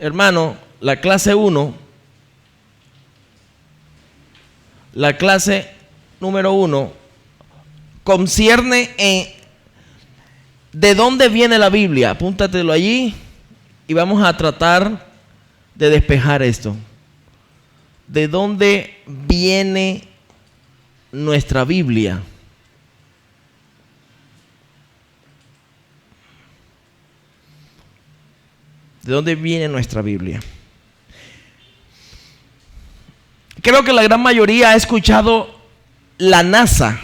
hermano, la clase 1, la clase número 1, concierne en de dónde viene la Biblia. Apúntatelo allí y vamos a tratar de despejar esto. ¿De dónde viene nuestra Biblia? ¿De dónde viene nuestra Biblia? Creo que la gran mayoría ha escuchado la NASA,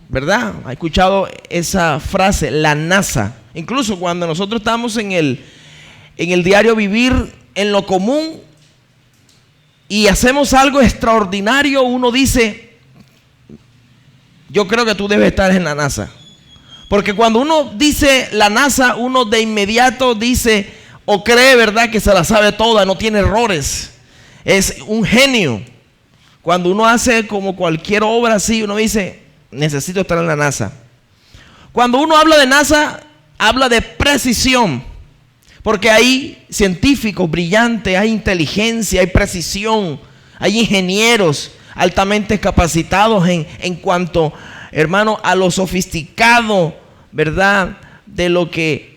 ¿verdad? Ha escuchado esa frase, la NASA. Incluso cuando nosotros estamos en el diario vivir, en lo común, y hacemos algo extraordinario, uno dice, yo creo que tú debes estar en la NASA. Porque cuando uno dice la NASA, uno de inmediato dice o cree, ¿verdad?, que se la sabe toda, no tiene errores, es un genio. Cuando uno hace como cualquier obra así, uno dice, necesito estar en la NASA. Cuando uno habla de NASA, habla de precisión, porque hay científicos brillantes, hay inteligencia, hay precisión, hay ingenieros altamente capacitados en cuanto, hermano, a lo sofisticado, ¿verdad?, de lo que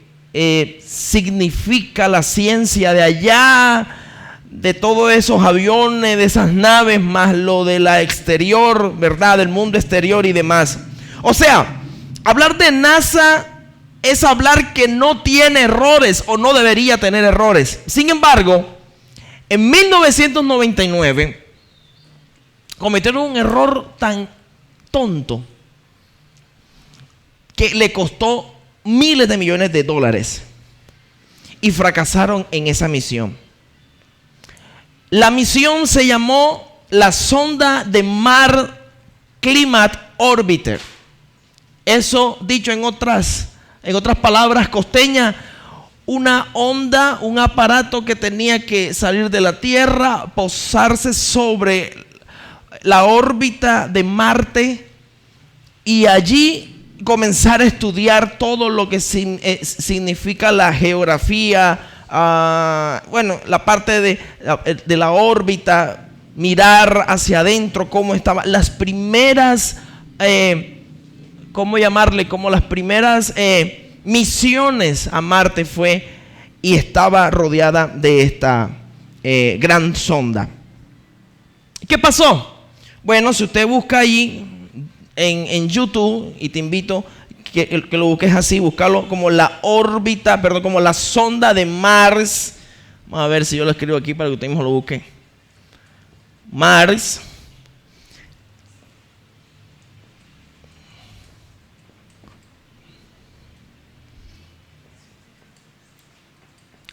significa la ciencia de allá, de todos esos aviones, de esas naves, más lo de la exterior, ¿verdad?, del mundo exterior y demás. O sea, hablar de NASA es hablar que no tiene errores o no debería tener errores. Sin embargo, en 1999 cometieron un error tan tonto que le costó miles de millones de dólares y fracasaron en esa misión. La misión se llamó la sonda de Mars Climate Orbiter. Eso, dicho en otras palabras costeñas, una onda, un aparato que tenía que salir de la Tierra, posarse sobre la órbita de Marte y allí comenzar a estudiar todo lo que significa la geografía, la parte de la órbita, mirar hacia adentro cómo estaban las primeras, como las primeras misiones a Marte fue y estaba rodeada de esta gran sonda. ¿Qué pasó? Bueno, si usted busca ahí en YouTube, y te invito que lo busques así, buscarlo como la órbita, como la sonda de Mars. Vamos a ver si yo lo escribo aquí para que usted mismo lo busque. Mars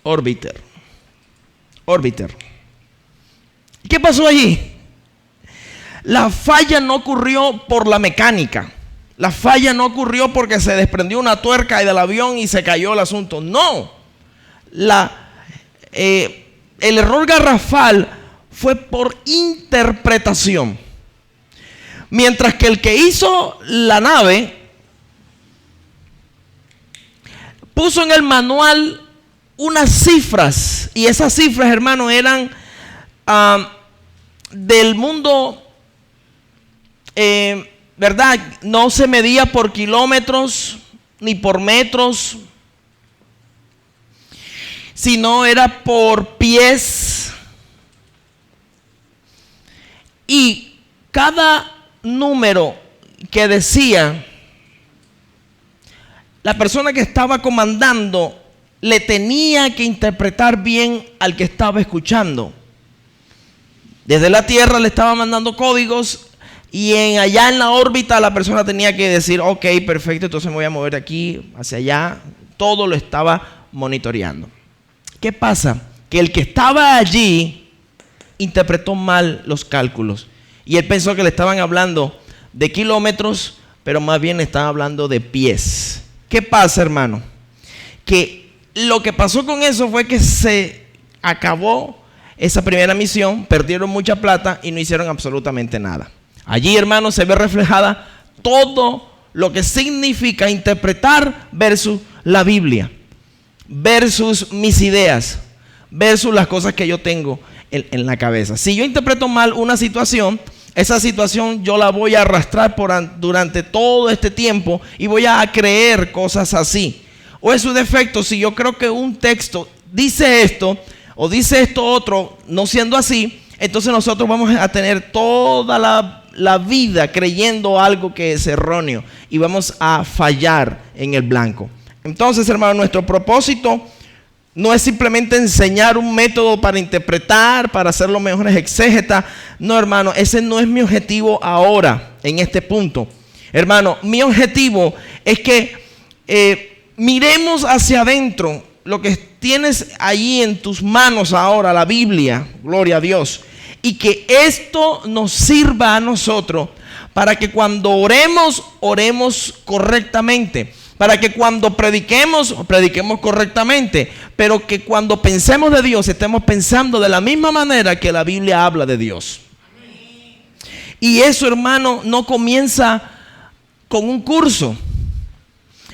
Orbiter. ¿Qué pasó allí? La falla no ocurrió por la mecánica. La falla no ocurrió porque se desprendió una tuerca del avión y se cayó el asunto. No. El error garrafal fue por interpretación. Mientras que el que hizo la nave puso en el manual unas cifras, y esas cifras, hermano, eran del mundo, ¿verdad? No se medía por kilómetros ni por metros, sino era por pies. Y cada número que decía, la persona que estaba comandando le tenía que interpretar bien al que estaba escuchando. Desde la Tierra le estaba mandando códigos y allá en la órbita la persona tenía que decir, ok, perfecto, entonces me voy a mover de aquí hacia allá. Todo lo estaba monitoreando. ¿Qué pasa? Que el que estaba allí interpretó mal los cálculos y él pensó que le estaban hablando de kilómetros, pero más bien le estaban hablando de pies. ¿Qué pasa, hermano? Que lo que pasó con eso fue que se acabó esa primera misión, perdieron mucha plata y no hicieron absolutamente nada. Allí, hermano, se ve reflejada todo lo que significa interpretar versus la Biblia, versus mis ideas, versus las cosas que yo tengo en la cabeza. Si yo interpreto mal una situación, esa situación yo la voy a arrastrar durante todo este tiempo y voy a creer cosas así. O en su defecto, si yo creo que un texto dice esto o dice esto otro, no siendo así, entonces nosotros vamos a tener toda la vida creyendo algo que es erróneo y vamos a fallar en el blanco. Entonces, hermano, nuestro propósito no es simplemente enseñar un método para interpretar, para hacer los mejores exégetas. No, hermano, ese no es mi objetivo ahora, en este punto. Hermano, mi objetivo es que miremos hacia adentro lo que tienes allí en tus manos ahora, la Biblia, gloria a Dios. Y que esto nos sirva a nosotros para que cuando oremos correctamente. Para que cuando prediquemos correctamente. Pero que cuando pensemos de Dios, estemos pensando de la misma manera que la Biblia habla de Dios. Y eso, hermano, no comienza con un curso.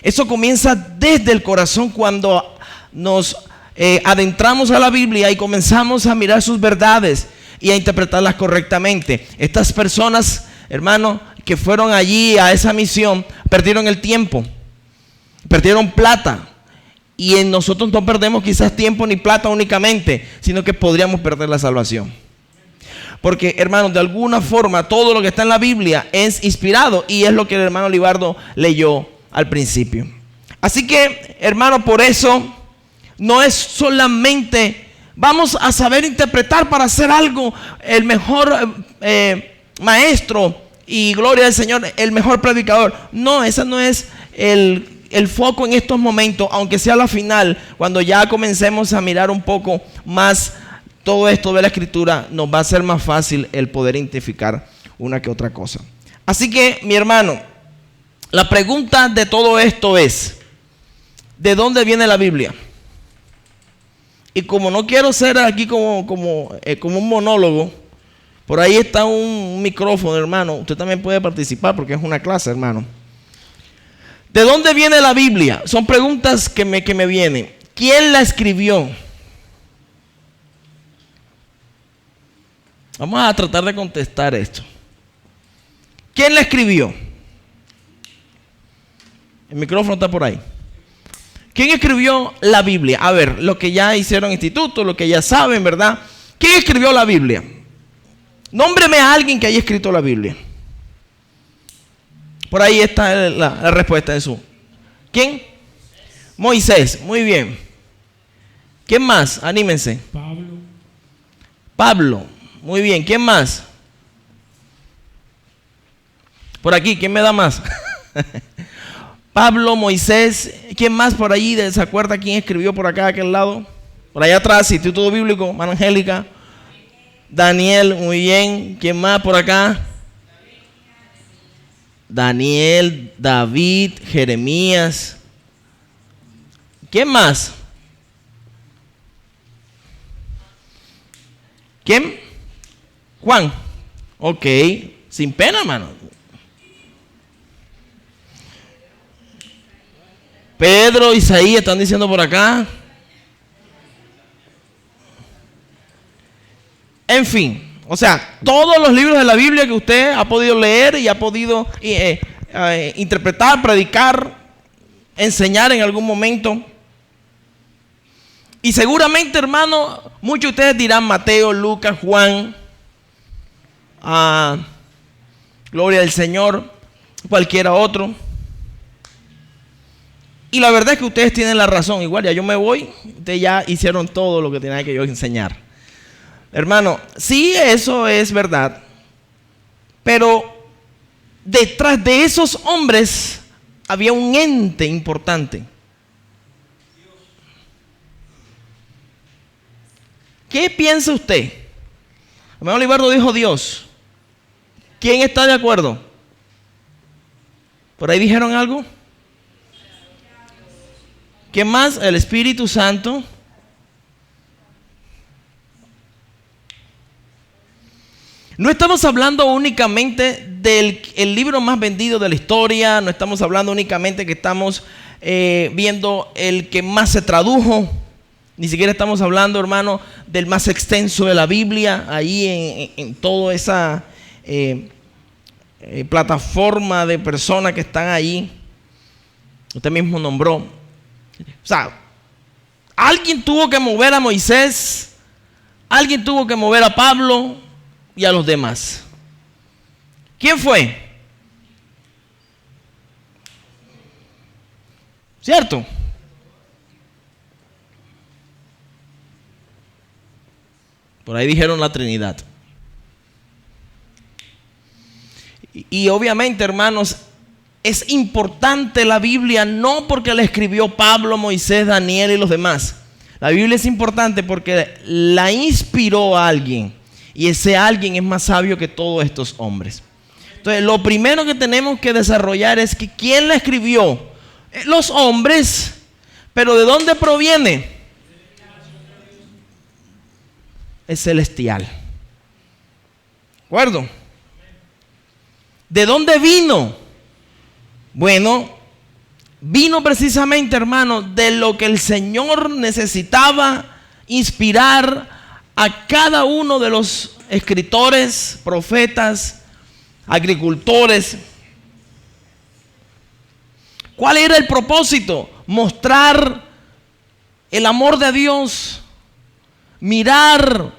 Eso comienza desde el corazón cuando nos adentramos a la Biblia y comenzamos a mirar sus verdades y a interpretarlas correctamente. Estas personas, hermano, que fueron allí a esa misión, perdieron el tiempo, perdieron plata. Y en nosotros no perdemos quizás tiempo ni plata únicamente, sino que podríamos perder la salvación. Porque, hermano, de alguna forma todo lo que está en la Biblia es inspirado y es lo que el hermano Libardo leyó al principio. Así que, hermano, por eso no es solamente vamos a saber interpretar para hacer algo, el mejor maestro y gloria al Señor, el mejor predicador. No, ese no es el foco en estos momentos, aunque sea la final, cuando ya comencemos a mirar un poco más todo esto de la Escritura, nos va a ser más fácil el poder identificar una que otra cosa. Así que, mi hermano, la pregunta de todo esto es, ¿de dónde viene la Biblia? Y como no quiero ser aquí como un monólogo, por ahí está un micrófono, hermano. Usted también puede participar porque es una clase, hermano. ¿De dónde viene la Biblia? Son preguntas que me vienen. ¿Quién la escribió? Vamos a tratar de contestar esto. ¿Quién la escribió? El micrófono está por ahí. ¿Quién escribió la Biblia? A ver, lo que ya hicieron instituto, lo que ya saben, ¿verdad? ¿Quién escribió la Biblia? Nómbreme a alguien que haya escrito la Biblia. Por ahí está la respuesta de su. ¿Quién? Moisés. Muy bien. ¿Quién más? Anímense. Pablo. Muy bien. ¿Quién más? Por aquí, ¿quién me da más? Pablo, Moisés. ¿Quién más por allí? ¿Se acuerda quién escribió por acá, a aquel lado? Por allá atrás, Instituto Bíblico, Mano Angélica. Daniel, muy bien. ¿Quién más por acá? Daniel, David, Jeremías. ¿Quién más? ¿Quién? Juan. Ok, sin pena, hermano. Pedro, Isaías, están diciendo por acá. En fin, o sea, todos los libros de la Biblia que usted ha podido leer y ha podido interpretar, predicar, enseñar en algún momento. Y seguramente, hermano, muchos de ustedes dirán Mateo, Lucas, Juan, gloria al Señor, cualquiera otro. Y la verdad es que ustedes tienen la razón. Igual ya yo me voy, ustedes ya hicieron todo lo que tenía que yo enseñar. Hermano, sí, eso es verdad. Pero detrás de esos hombres había un ente importante. ¿Qué piensa usted? Hermano Libardo dijo Dios. ¿Quién está de acuerdo? ¿Por ahí dijeron algo? ¿Qué más? El Espíritu Santo. No estamos hablando únicamente del libro más vendido de la historia. No estamos hablando únicamente que estamos viendo el que más se tradujo. Ni siquiera estamos hablando, hermano, del más extenso de la Biblia, ahí en toda esa plataforma de personas que están ahí. Usted mismo nombró. O sea, alguien tuvo que mover a Moisés, alguien tuvo que mover a Pablo y a los demás. ¿Quién fue? ¿Cierto? Por ahí dijeron la Trinidad. Y obviamente, hermanos, es importante la Biblia no porque la escribió Pablo, Moisés, Daniel y los demás. La Biblia es importante porque la inspiró a alguien. Y ese alguien es más sabio que todos estos hombres. Entonces, lo primero que tenemos que desarrollar es que ¿quién la escribió? Los hombres. ¿Pero de dónde proviene? Es celestial. ¿De acuerdo? ¿De dónde vino? Bueno, vino precisamente, hermano, de lo que el Señor necesitaba inspirar a cada uno de los escritores, profetas, agricultores. ¿Cuál era el propósito? Mostrar el amor de Dios, mirar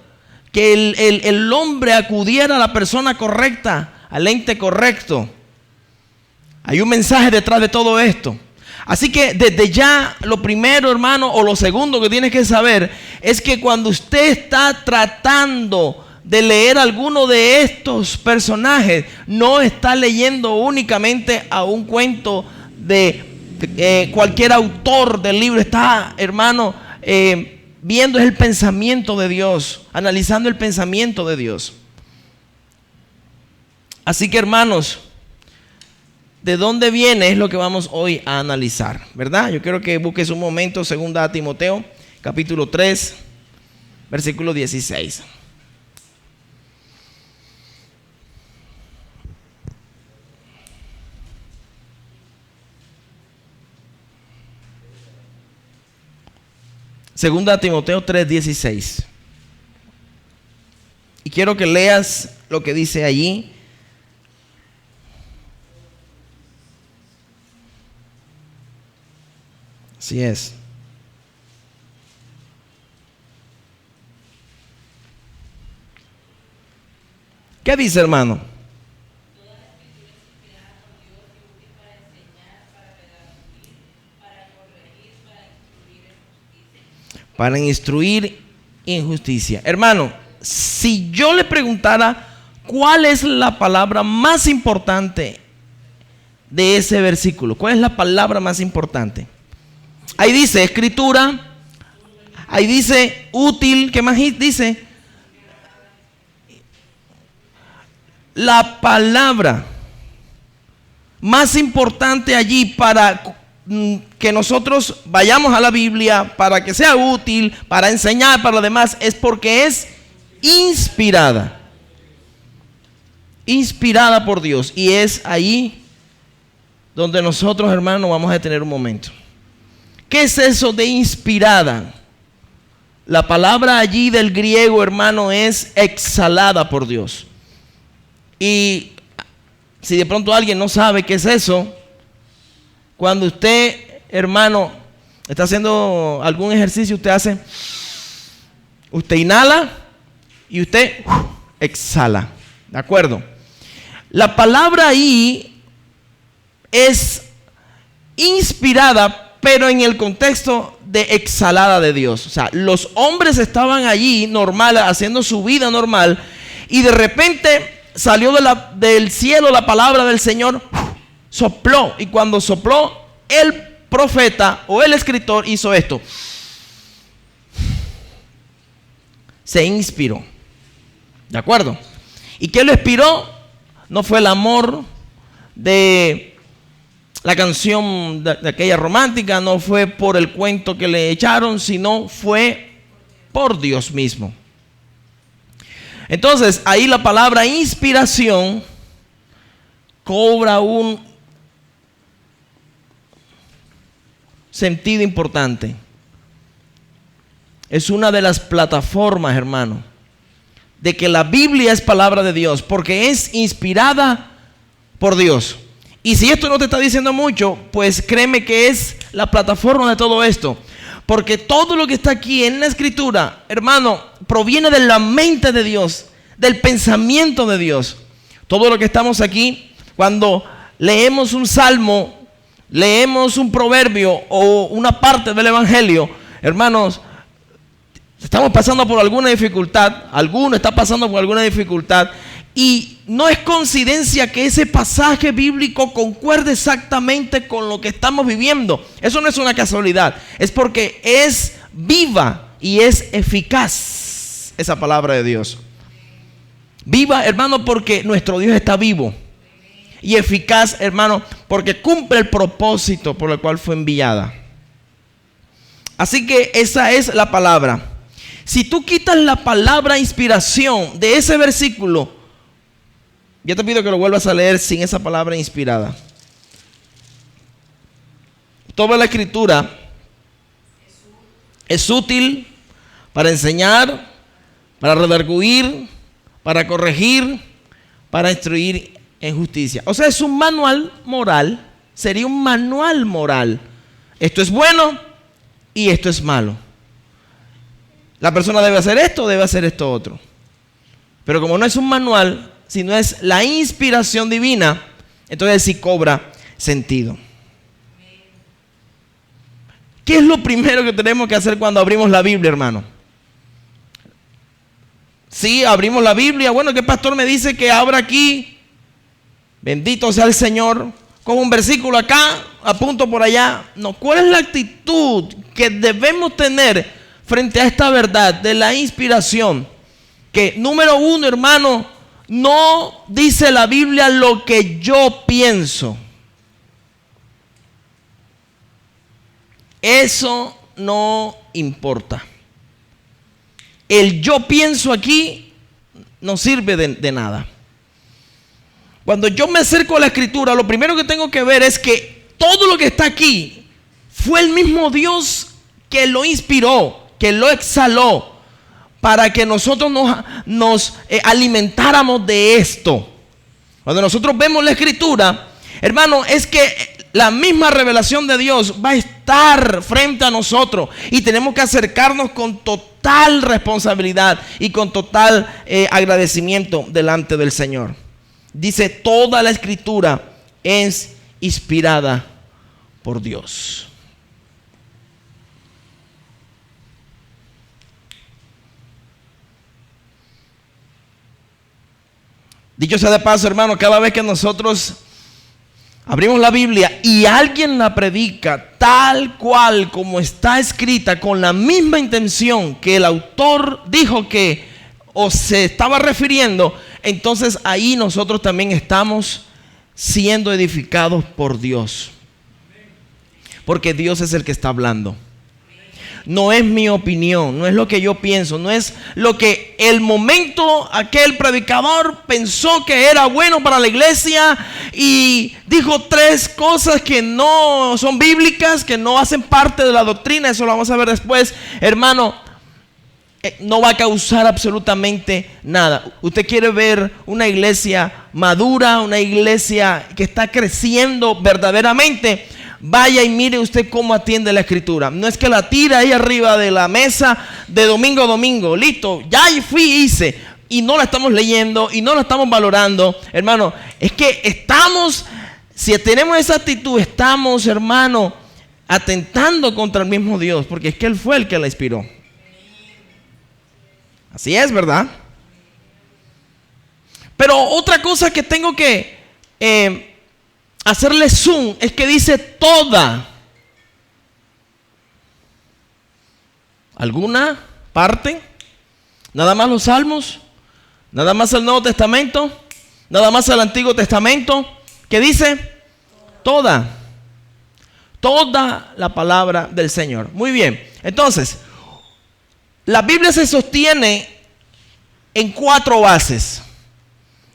que el hombre acudiera a la persona correcta, al ente correcto. Hay un mensaje detrás de todo esto. Así que desde ya lo primero, hermano, o lo segundo que tienes que saber es que cuando usted está tratando de leer alguno de estos personajes, no está leyendo únicamente a un cuento de cualquier autor del libro. Está, hermano, viendo el pensamiento de Dios, analizando el pensamiento de Dios. Así que, hermanos, ¿de dónde viene? Es lo que vamos hoy a analizar, ¿verdad? Yo quiero que busques un momento, 2 Timoteo, capítulo 3, versículo 16. Segunda Timoteo 3:16. Y quiero que leas lo que dice allí. Así es. ¿Qué dice, hermano? Para instruir en justicia. Hermano, si yo le preguntara cuál es la palabra más importante de ese versículo, ¿cuál es la palabra más importante? Ahí dice escritura, ahí dice útil, ¿qué más dice? La palabra más importante allí para que nosotros vayamos a la Biblia, para que sea útil, para enseñar, para lo demás, es porque es inspirada. Inspirada por Dios. Y es ahí donde nosotros, hermanos, vamos a detener un momento. ¿Qué es eso de inspirada? La palabra allí del griego, hermano, es exhalada por Dios. Y si de pronto alguien no sabe qué es eso, cuando usted, hermano, está haciendo algún ejercicio, usted inhala y usted exhala. ¿De acuerdo? La palabra ahí es inspirada, pero en el contexto de exhalada de Dios. O sea, los hombres estaban allí normal, haciendo su vida normal, y de repente salió del cielo la palabra del Señor, sopló, y cuando sopló, el profeta o el escritor hizo esto. Se inspiró. ¿De acuerdo? ¿Y qué lo inspiró? No fue el amor de la canción de aquella romántica, no fue por el cuento que le echaron, sino fue por Dios mismo. Entonces, ahí la palabra inspiración cobra un sentido importante. es una de las plataformas, hermano, de que la Biblia es palabra de Dios, porque es inspirada por Dios. Y si esto no te está diciendo mucho, pues créeme que es la plataforma de todo esto. Porque todo lo que está aquí en la Escritura, hermano, proviene de la mente de Dios, del pensamiento de Dios. Todo lo que estamos aquí, cuando leemos un salmo, leemos un proverbio o una parte del Evangelio, hermanos, estamos pasando por alguna dificultad, alguno está pasando por alguna dificultad, y no es coincidencia que ese pasaje bíblico concuerde exactamente con lo que estamos viviendo. Eso no es una casualidad, es porque es viva y es eficaz esa palabra de Dios. Viva, hermano, porque nuestro Dios está vivo. Y eficaz, hermano, porque cumple el propósito por el cual fue enviada. Así que esa es la palabra. Si tú quitas la palabra inspiración de ese versículo, yo te pido que lo vuelvas a leer sin esa palabra inspirada. Toda la Escritura es útil para enseñar, para redarguir, para corregir, para instruir en justicia. O sea, es un manual moral, sería un manual moral. Esto es bueno y esto es malo. La persona debe hacer esto, debe hacer esto otro. Pero como no es un manual, sino es la inspiración divina, entonces sí cobra sentido. ¿Qué es lo primero que tenemos que hacer cuando abrimos la Biblia, hermano? Sí, abrimos la Biblia. Bueno, ¿qué pastor me dice que abra aquí? Bendito sea el Señor. Con un versículo acá, apunto por allá. No, ¿cuál es la actitud que debemos tener frente a esta verdad de la inspiración? Que número uno, hermano, no dice la Biblia lo que yo pienso. Eso no importa. El yo pienso aquí no sirve de nada. Cuando yo me acerco a la Escritura, lo primero que tengo que ver es que todo lo que está aquí fue el mismo Dios que lo inspiró, que lo exhaló, para que nosotros nos alimentáramos de esto. Cuando nosotros vemos la Escritura, hermano, es que la misma revelación de Dios va a estar frente a nosotros y tenemos que acercarnos con total responsabilidad y con total agradecimiento delante del Señor. Dice, toda la Escritura es inspirada por Dios. Dicho sea de paso, hermano, cada vez que nosotros abrimos la Biblia y alguien la predica tal cual como está escrita, con la misma intención que el autor dijo que o se estaba refiriendo, entonces ahí nosotros también estamos siendo edificados por Dios. Porque Dios es el que está hablando. No es mi opinión, no es lo que yo pienso, no es lo que el momento aquel predicador pensó que era bueno para la iglesia y dijo tres cosas que no son bíblicas, que no hacen parte de la doctrina. Eso lo vamos a ver después, hermano. No va a causar absolutamente nada. Usted quiere ver una iglesia madura, una iglesia que está creciendo verdaderamente, vaya y mire usted cómo atiende la Escritura. No es que la tira ahí arriba de la mesa de domingo a domingo. Listo, ya fui, hice. Y no la estamos leyendo y no la estamos valorando. Hermano, es que estamos, si tenemos esa actitud, estamos, hermano, atentando contra el mismo Dios. Porque es que Él fue el que la inspiró. Así es, ¿verdad? Pero otra cosa que tengo que hacerle zoom es que dice toda. ¿Alguna parte? ¿Nada más los Salmos? ¿Nada más el Nuevo Testamento? ¿Nada más el Antiguo Testamento? ¿Qué dice? Toda. Toda la palabra del Señor. Muy bien. Entonces, la Biblia se sostiene en 4 bases,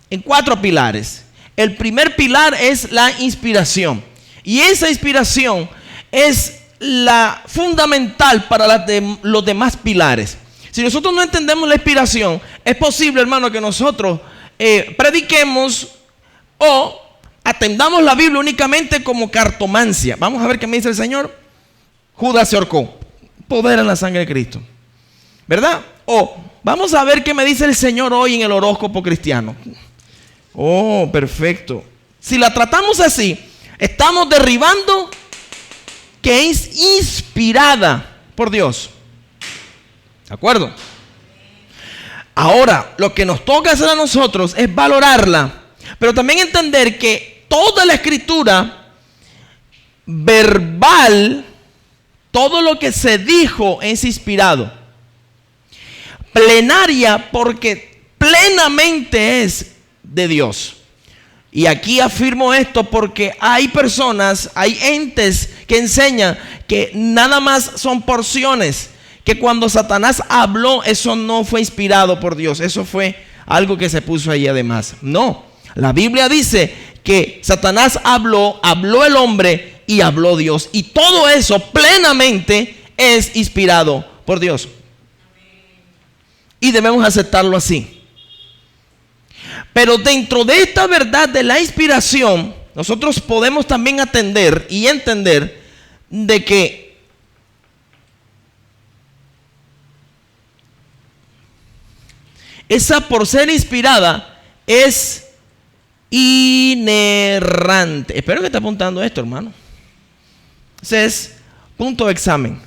en 4 pilares. El primer pilar es la inspiración. Y esa inspiración es la fundamental para los demás pilares. Si nosotros no entendemos la inspiración, es posible, hermano, que nosotros prediquemos o atendamos la Biblia únicamente como cartomancia. Vamos a ver qué me dice el Señor. Judas se ahorcó. Poder en la sangre de Cristo, ¿verdad? O vamos a ver qué me dice el Señor hoy en el horóscopo cristiano. Oh, perfecto. Si la tratamos así, estamos derribando que es inspirada por Dios. ¿De acuerdo? Ahora, lo que nos toca hacer a nosotros es valorarla, pero también entender que toda la escritura verbal, todo lo que se dijo es inspirado. Plenaria porque plenamente es de Dios. Y aquí afirmo esto porque hay personas, hay entes que enseñan que nada más son porciones, que cuando Satanás habló, eso no fue inspirado por Dios, eso fue algo que se puso ahí además. No, la Biblia dice que Satanás habló el hombre y habló Dios. Y todo eso plenamente es inspirado por Dios. Y debemos aceptarlo así. Pero dentro de esta verdad de la inspiración, nosotros podemos también atender y entender de que esa, por ser inspirada, es inerrante. Espero que esté apuntando esto, hermano. Ese es punto de examen.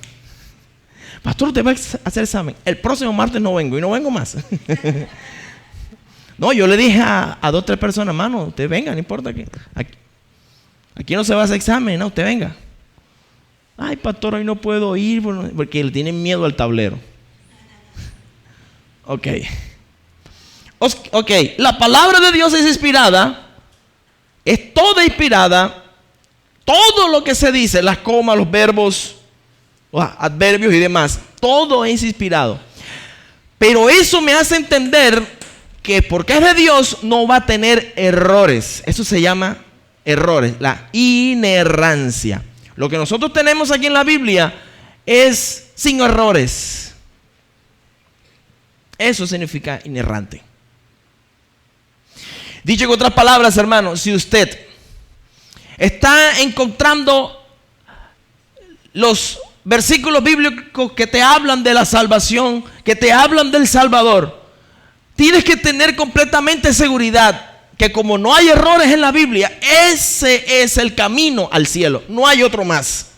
Pastor, usted va a hacer examen. El próximo martes no vengo y no vengo más. No, yo le dije a 2 o 3 personas, hermano, usted venga, no importa que aquí no se va a hacer examen, no, usted venga. Ay, pastor, hoy no puedo ir porque le tienen miedo al tablero. Ok, la palabra de Dios es inspirada, es toda inspirada, todo lo que se dice, las comas, los verbos, los adverbios y demás, todo es inspirado. Pero eso me hace entender que porque es de Dios no va a tener errores. Eso se llama errores, la inerrancia. Lo que nosotros tenemos aquí en la Biblia es sin errores. Eso significa inerrante. Dicho en otras palabras, hermanos, si usted está encontrando los versículos bíblicos que te hablan de la salvación, que te hablan del Salvador, tienes que tener completamente seguridad que como no hay errores en la Biblia, ese es el camino al cielo. No hay otro más.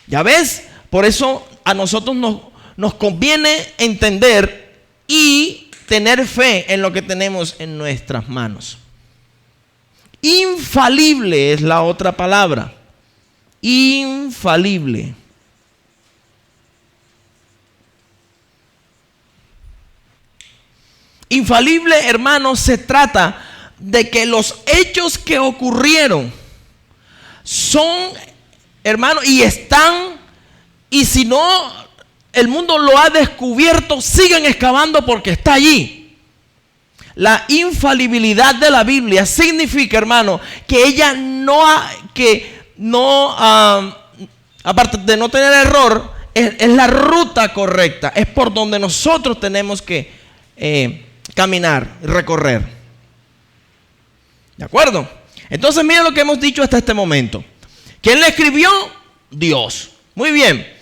¿Ya ves? Por eso a nosotros nos conviene entender y tener fe en lo que tenemos en nuestras manos. Infalible es la otra palabra. Infalible. Infalible, hermanos, se trata de que los hechos que ocurrieron son, hermanos, y están, y si no, el mundo lo ha descubierto, sigan excavando porque está allí. La infalibilidad de la Biblia significa, hermano, que ella aparte de no tener error, es la ruta correcta, es por donde nosotros tenemos que caminar, recorrer. ¿De acuerdo? Entonces mira lo que hemos dicho hasta este momento. ¿Quién la escribió? Dios. Muy bien.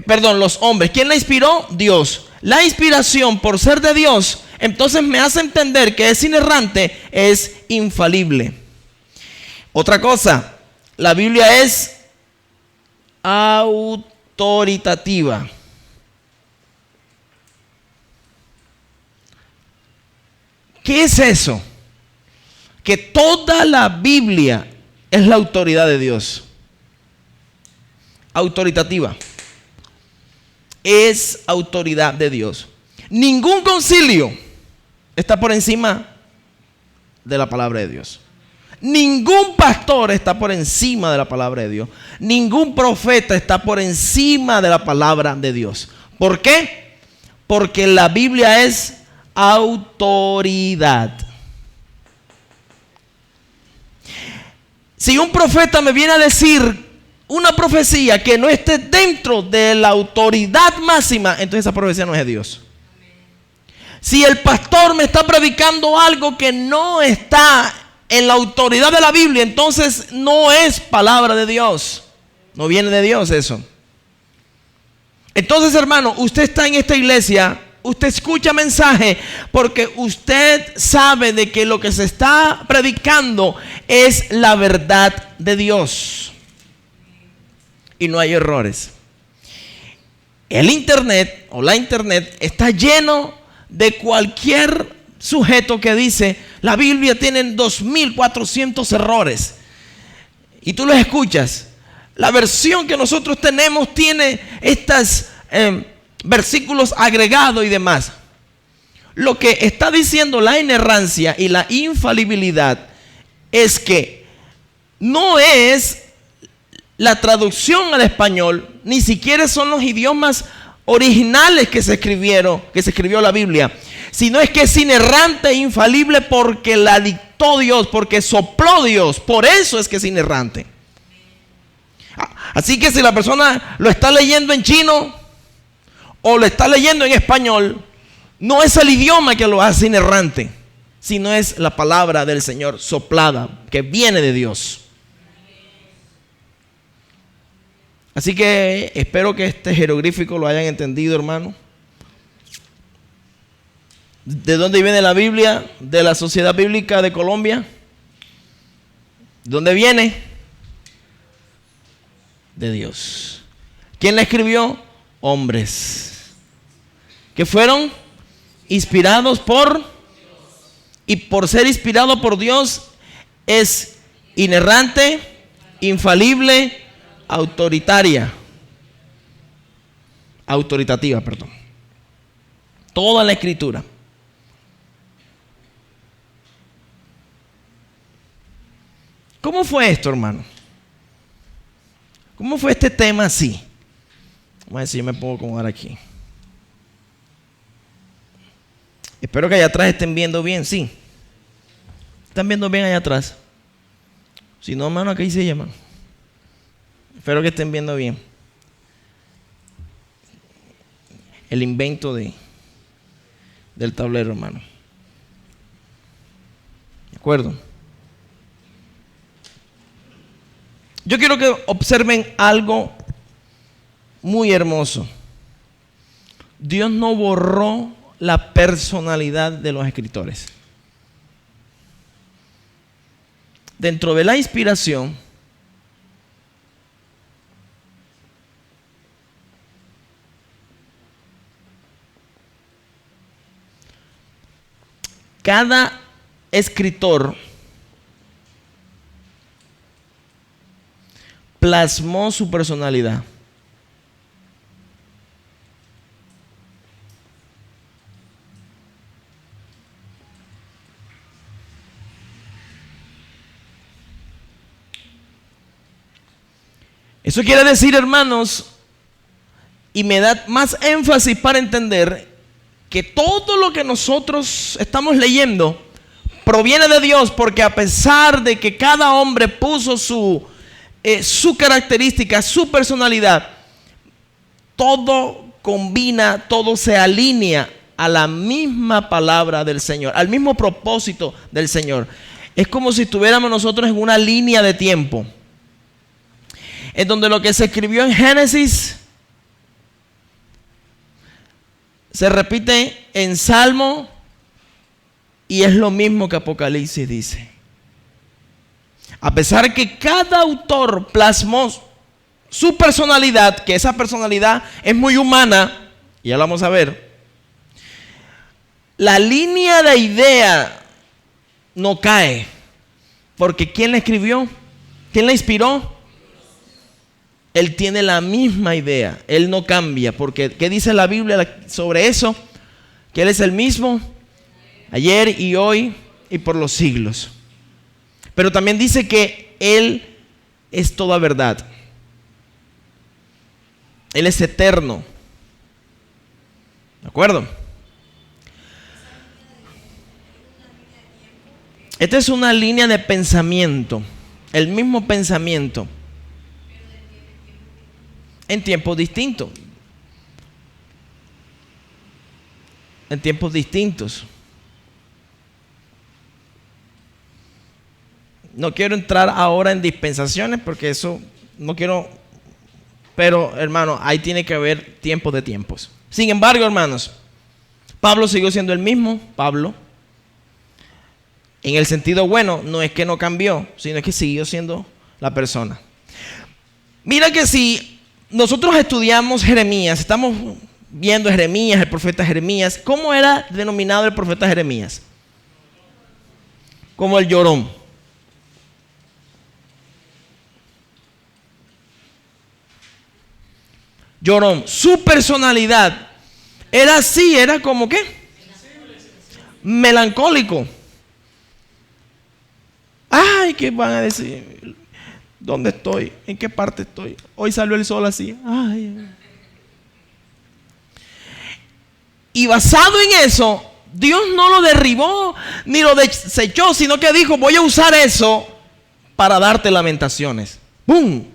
Los hombres. ¿Quién la inspiró? Dios. La inspiración, por ser de Dios, entonces me hace entender que es inerrante, es infalible. Otra cosa, la Biblia es autoritativa. ¿Qué es eso? Que toda la Biblia es la autoridad de Dios. Autoritativa. Es autoridad de Dios. Ningún concilio está por encima de la palabra de Dios. Ningún pastor está por encima de la palabra de Dios. Ningún profeta está por encima de la palabra de Dios. ¿Por qué? Porque la Biblia es autoridad. Si un profeta me viene a decir una profecía que no esté dentro de la autoridad máxima, entonces esa profecía no es de Dios. Si el pastor me está predicando algo que no está en la autoridad de la Biblia, entonces no es palabra de Dios. No viene de Dios eso. Entonces, hermano, usted está en esta iglesia, usted escucha mensaje porque usted sabe de que lo que se está predicando es la verdad de Dios. Y no hay errores. El internet o la internet está lleno de cualquier sujeto que dice la Biblia tiene 2400 errores y tú los escuchas. La versión que nosotros tenemos tiene estos versículos agregados y demás. Lo que está diciendo la inerrancia y la infalibilidad es que no es la traducción al español, ni siquiera son los idiomas originales que se escribió la Biblia, sino es que es inerrante e infalible porque la dictó Dios, porque sopló Dios. Por eso es que es inerrante. Así que si la persona lo está leyendo en chino o lo está leyendo en español, no es el idioma que lo hace inerrante, sino es la palabra del Señor soplada que viene de Dios. Así que espero que este jeroglífico lo hayan entendido, hermano. ¿De dónde viene la Biblia? De la Sociedad Bíblica de Colombia. ¿Dónde viene? De Dios. ¿Quién la escribió? Hombres que fueron inspirados por, y por ser inspirado por Dios es inerrante, infalible, autoritativa, perdón. Toda la escritura. ¿Cómo fue esto, hermano? ¿Cómo fue este tema así? Vamos a ver si yo me puedo acomodar aquí. Espero que allá atrás estén viendo bien, sí. ¿Están viendo bien allá atrás? Si no, hermano, aquí se llama. Espero que estén viendo bien el invento del tablero, hermano. ¿De acuerdo? Yo quiero que observen algo muy hermoso. Dios no borró la personalidad de los escritores. Dentro de la inspiración, cada escritor plasmó su personalidad. Eso quiere decir, hermanos, y me da más énfasis para entender que todo lo que nosotros estamos leyendo proviene de Dios, porque a pesar de que cada hombre puso su característica, su personalidad, todo combina, todo se alinea a la misma palabra del Señor, al mismo propósito del Señor. Es como si estuviéramos nosotros en una línea de tiempo, en donde lo que se escribió en Génesis se repite en Salmo y es lo mismo que Apocalipsis dice. A pesar que cada autor plasmó su personalidad, que esa personalidad es muy humana, y ya lo vamos a ver, la línea de idea no cae, porque ¿quién la escribió? ¿Quién la inspiró? Él tiene la misma idea, Él no cambia, porque ¿qué dice la Biblia sobre eso? Que Él es el mismo ayer y hoy y por los siglos. Pero también dice que Él es toda verdad. Él es eterno. ¿De acuerdo? Esta es una línea de pensamiento, el mismo pensamiento. en tiempos distintos. En tiempos distintos. No quiero entrar ahora en dispensaciones porque eso no quiero, pero hermano, ahí tiene que haber tiempos de tiempos. Sin embargo, hermanos, Pablo siguió siendo el mismo Pablo. En el sentido bueno, no es que no cambió, sino que siguió siendo la persona. Mira que si nosotros estudiamos Jeremías, estamos viendo Jeremías, el profeta Jeremías, ¿cómo era denominado el profeta Jeremías? Como el llorón. Llorón. Su personalidad era así, era como ¿qué? Melancólico. Ay, ¿qué van a decir? ¿Dónde estoy? ¿En qué parte estoy? Hoy salió el sol así. Ay. Y basado en eso, Dios no lo derribó ni lo desechó, sino que dijo, voy a usar eso para darte lamentaciones. ¡Bum!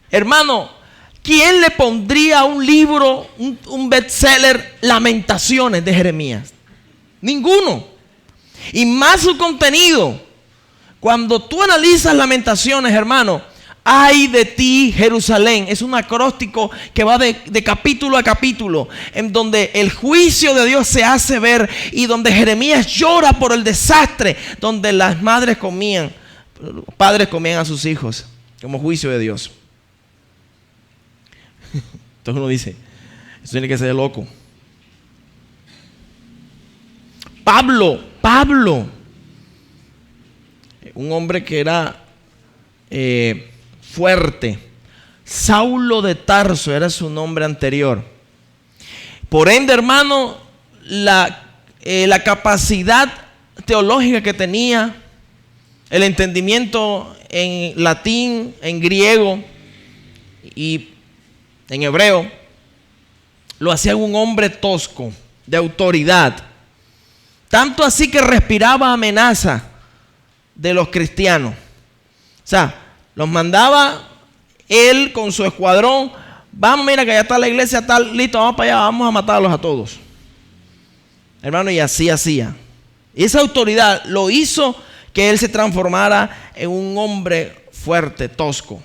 Hermano, ¿quién le pondría a un libro, un bestseller, Lamentaciones de Jeremías? Ninguno. Y más su contenido. Cuando tú analizas Lamentaciones, hermano, ay de ti, Jerusalén. Es un acróstico que va de capítulo a capítulo, en donde el juicio de Dios se hace ver y donde Jeremías llora por el desastre, donde las madres comían, los padres comían a sus hijos, como juicio de Dios. Entonces uno dice, eso tiene que ser loco. Pablo, un hombre que era fuerte. Saulo de Tarso era su nombre anterior. Por ende, hermano, la capacidad teológica que tenía, el entendimiento en latín, en griego y en hebreo, lo hacía un hombre tosco, de autoridad. Tanto así que respiraba amenaza de los cristianos. O sea, los mandaba él con su escuadrón. Vamos, mira que ya está la iglesia, está listo, vamos para allá, vamos a matarlos a todos. Hermano, y así hacía. Y esa autoridad lo hizo que él se transformara en un hombre fuerte, tosco.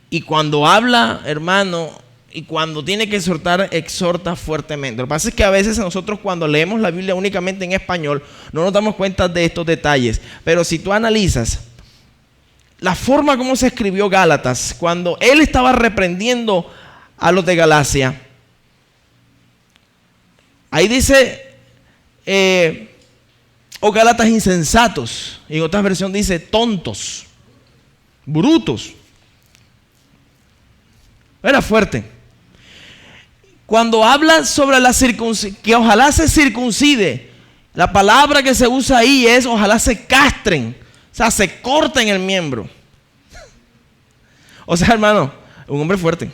Y cuando habla, hermano, y cuando tiene que exhortar, exhorta fuertemente. Lo que pasa es que a veces nosotros cuando leemos la Biblia únicamente en español, no nos damos cuenta de estos detalles. Pero si tú analizas la forma como se escribió Gálatas, cuando él estaba reprendiendo a los de Galacia, ahí dice, oh Gálatas insensatos, y en otra versión dice tontos, brutos. Era fuerte. Cuando habla sobre la circuncisión, que ojalá se circuncide, la palabra que se usa ahí es ojalá se castren, o sea, se corten el miembro. O sea, hermano, un hombre fuerte.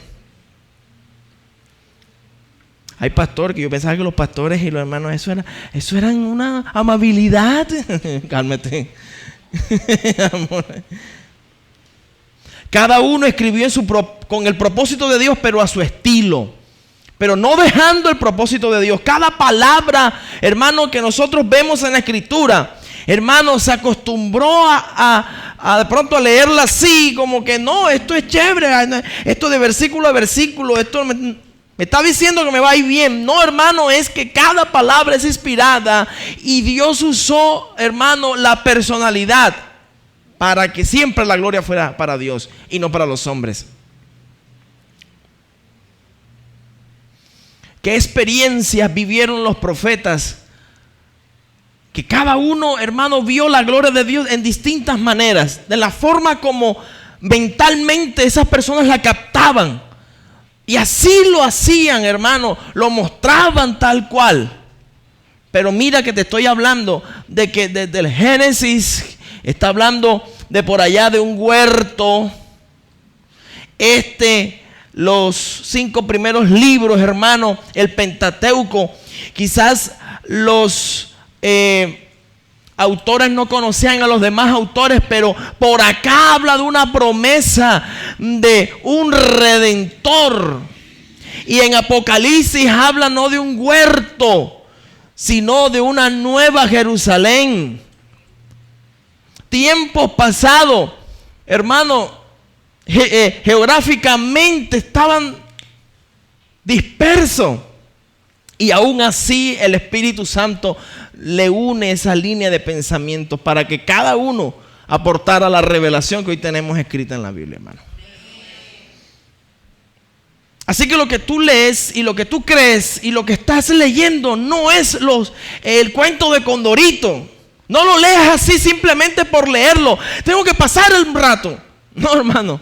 Hay pastor que yo pensaba que los pastores y los hermanos, eso eran una amabilidad. Cálmate. Amor. Cada uno escribió con el propósito de Dios, pero a su estilo. Pero no dejando el propósito de Dios. Cada palabra, hermano, que nosotros vemos en la Escritura, hermano, se acostumbró a de pronto a leerla así, como que no, esto es chévere, esto de versículo a versículo, esto me está diciendo que me va a ir bien. No, hermano, es que cada palabra es inspirada y Dios usó, hermano, la personalidad para que siempre la gloria fuera para Dios y no para los hombres. ¿Qué experiencias vivieron los profetas? Que cada uno, hermano, vio la gloria de Dios en distintas maneras, de la forma como mentalmente esas personas la captaban. Y así lo hacían, hermano, lo mostraban tal cual. Pero mira que te estoy hablando de que desde el Génesis está hablando de por allá de un huerto. Los 5 primeros libros, hermano, el Pentateuco, quizás los autores no conocían a los demás autores, pero por acá habla de una promesa de un redentor. Y en Apocalipsis habla no de un huerto, sino de una nueva Jerusalén. Tiempos pasados, hermano, geográficamente estaban dispersos. Y aún así el Espíritu Santo le une esa línea de pensamientos para que cada uno aportara la revelación que hoy tenemos escrita en la Biblia, hermano. Así que lo que tú lees y lo que tú crees y lo que estás leyendo no es el cuento de Condorito. No lo leas así simplemente por leerlo. Tengo que pasar el rato. No, hermano.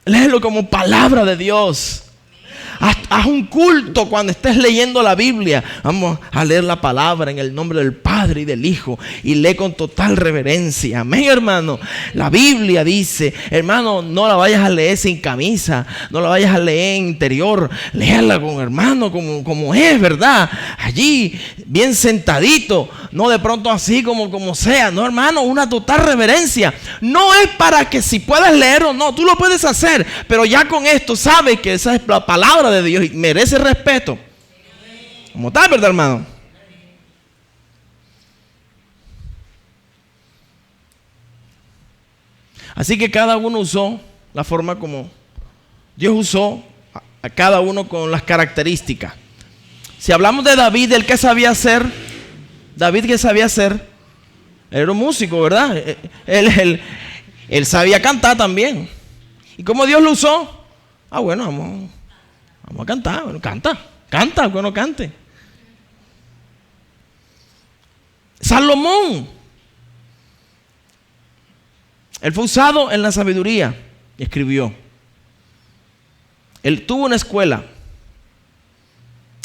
Léelo como palabra de Dios. Haz un culto cuando estés leyendo la Biblia. Vamos a leer la palabra en el nombre del Padre y del Hijo. Y lee con total reverencia. Amén, hermano. La Biblia dice, hermano, no la vayas a leer sin camisa. No la vayas a leer en interior. Léala con hermano como es, ¿verdad? Allí, bien sentadito. No de pronto así como sea. No, hermano, una total reverencia. No es para que si puedes leer o no. Tú lo puedes hacer. Pero ya con esto sabes que esa es la palabra de Dios y merece respeto. Como tal, ¿verdad, hermano? Así que cada uno usó la forma como Dios usó a cada uno con las características. Si hablamos de David, ¿el qué sabía hacer? David, ¿qué sabía hacer? Él era un músico, ¿verdad? Él sabía cantar también. ¿Y cómo Dios lo usó? Bueno, vamos a cantar. Bueno, canta, aunque no cante. Salomón. Él fue usado en la sabiduría y escribió. Él tuvo una escuela.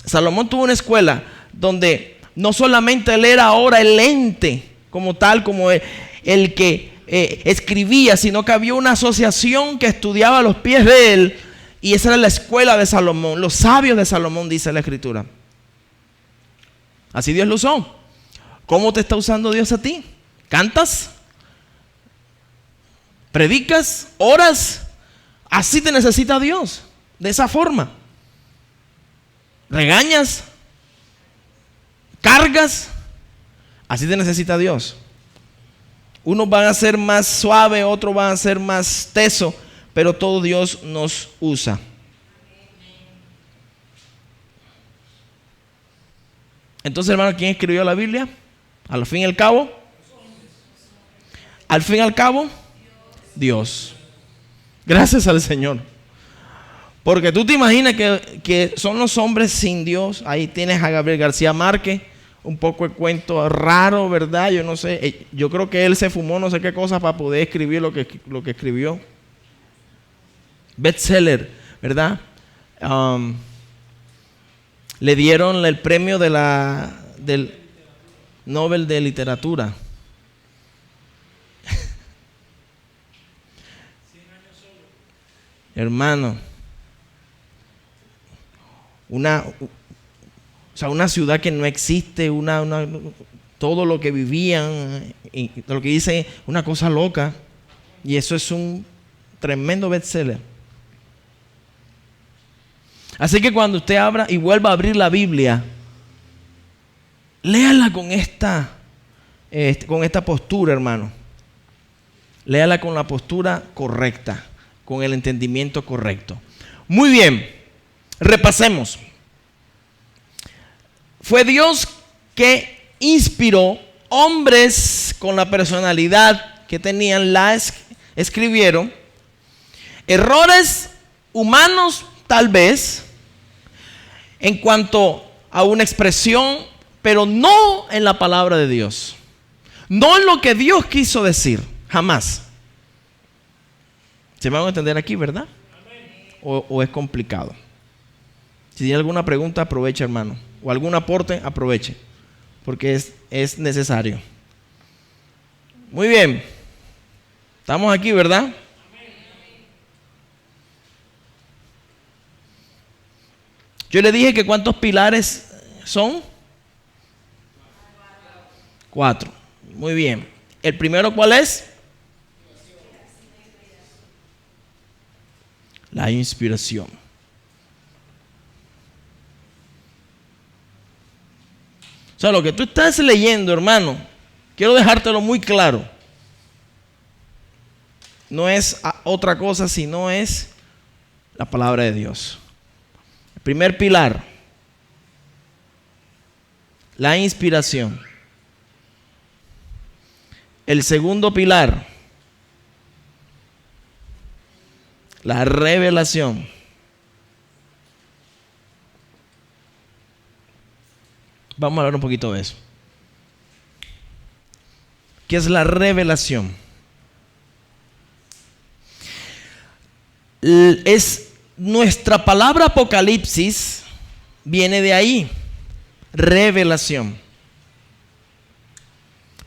Salomón tuvo una escuela donde no solamente él era ahora el ente como tal, como el que escribía, sino que había una asociación que estudiaba a los pies de él. Y esa era la escuela de Salomón, los sabios de Salomón, dice la Escritura. Así Dios lo usó. ¿Cómo te está usando Dios a ti? ¿Cantas? ¿Predicas? ¿Oras? Así te necesita Dios, de esa forma. ¿Regañas? ¿Cargas? Así te necesita Dios. Unos van a ser más suaves, otros van a ser más tesos, pero todo Dios nos usa. Entonces, hermano, ¿quién escribió la Biblia? Al fin y al cabo, Dios. Gracias al Señor. Porque tú te imaginas que son los hombres sin Dios. Ahí tienes a Gabriel García Márquez, un poco de cuento raro, ¿verdad? Yo no sé, yo creo que él se fumó no sé qué cosa para poder escribir lo que escribió. Bestseller, ¿verdad? Le dieron el premio del Nobel de Literatura. Hermano, una ciudad que no existe, todo lo que vivían, y lo que dice, una cosa loca. Y eso es un tremendo bestseller. Así que cuando usted abra y vuelva a abrir la Biblia, léala con esta postura, hermano. Léala con la postura correcta, con el entendimiento correcto. Muy bien, repasemos. Fue Dios que inspiró hombres con la personalidad que tenían, escribieron. Errores humanos, tal vez, en cuanto a una expresión, pero no en la palabra de Dios. No en lo que Dios quiso decir, jamás. ¿Se me van a entender aquí, verdad? ¿O es complicado? Si tiene alguna pregunta, aproveche, hermano. O algún aporte, aproveche. Porque es necesario. Muy bien. Estamos aquí, ¿verdad? Yo le dije que ¿cuántos pilares son? 4. Muy bien. ¿El primero cuál es? La inspiración. O sea, lo que tú estás leyendo, hermano, quiero dejártelo muy claro. No es otra cosa, sino es la palabra de Dios. El primer pilar, la inspiración. El segundo pilar, la revelación. Vamos a hablar un poquito de eso. ¿Qué es la revelación? Es nuestra palabra Apocalipsis, viene de ahí, revelación.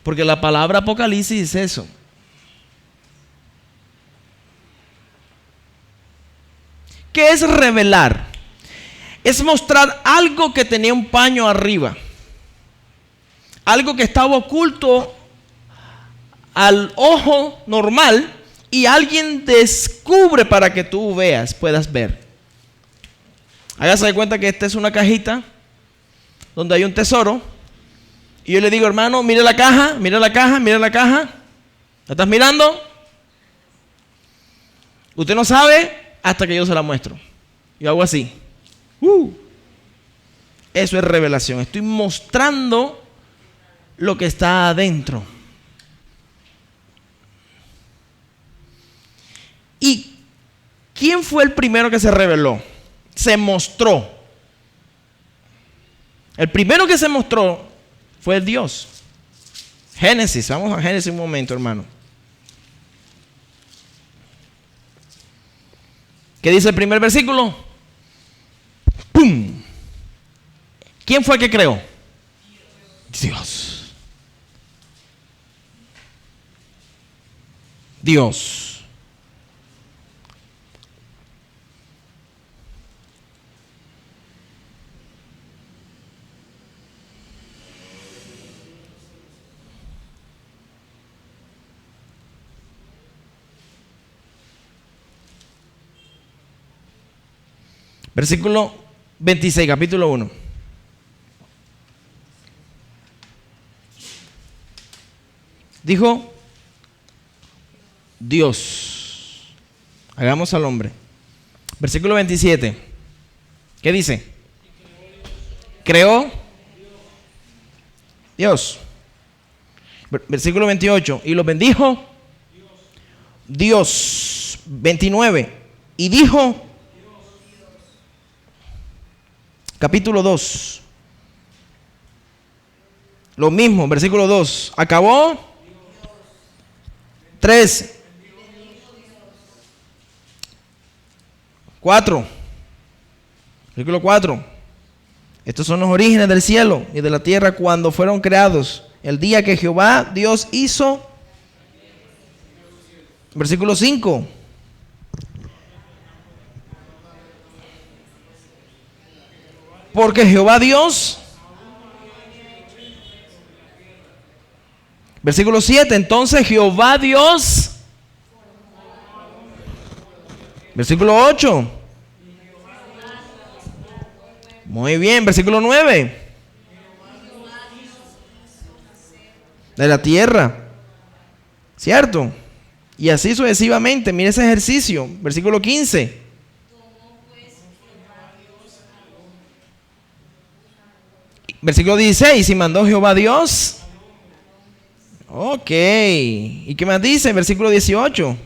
Porque la palabra Apocalipsis es eso. ¿Qué es revelar? Es mostrar algo que tenía un paño arriba. Algo que estaba oculto al ojo normal y alguien descubre para que tú veas, puedas ver. Hágase de cuenta que esta es una cajita donde hay un tesoro. Y yo le digo, hermano, mire la caja, mire la caja, mire la caja. ¿La estás mirando? Usted no sabe hasta que yo se la muestro. Yo hago así. Eso es revelación. Estoy mostrando lo que está adentro. ¿Y quién fue el primero que se reveló? Se mostró. El primero que se mostró fue Dios. Génesis, vamos a Génesis un momento, hermano. ¿Qué dice el primer versículo? ¡Pum! ¿Quién fue el que creó? Dios. Dios. Versículo 26, capítulo 1. Dijo Dios, hagamos al hombre. Versículo 27. ¿Qué dice? Creó Dios. Versículo 28. Y los bendijo Dios. 29. Y dijo, capítulo 2. Lo mismo, versículo 2. Acabó. 3. 4. Versículo 4. Estos son los orígenes del cielo y de la tierra cuando fueron creados. El día que Jehová Dios hizo. Versículo 5. Porque Jehová Dios. Versículo 7. Entonces Jehová Dios. Versículo 8. Muy bien. Versículo 9. De la tierra. ¿Cierto? Y así sucesivamente. Mire ese ejercicio. Versículo 15. Versículo 16. Y mandó Jehová Dios. Ok. ¿Y qué más dice? Versículo 18.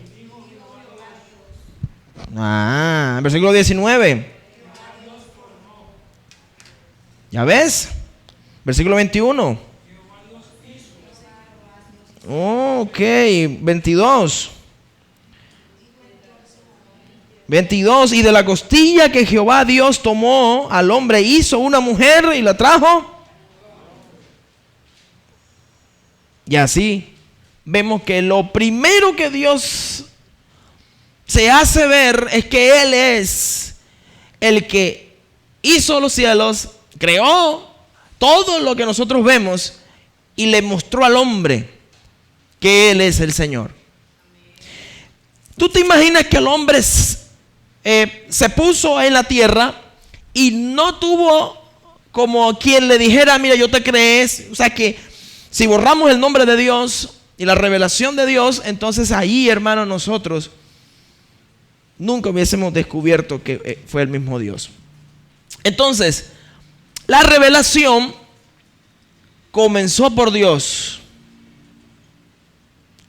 Versículo 19. ¿Ya ves? Versículo 21. Ok. 22. 22. Y de la costilla que Jehová Dios tomó al hombre, hizo una mujer y la trajo. Y así vemos que lo primero que Dios se hace ver es que Él es el que hizo los cielos, creó todo lo que nosotros vemos y le mostró al hombre que Él es el Señor. ¿Tú te imaginas que el hombre se puso en la tierra y no tuvo como quien le dijera, mira, yo te crees? O sea que si borramos el nombre de Dios y la revelación de Dios, entonces ahí, hermanos, nosotros nunca hubiésemos descubierto que fue el mismo Dios. Entonces, la revelación comenzó por Dios,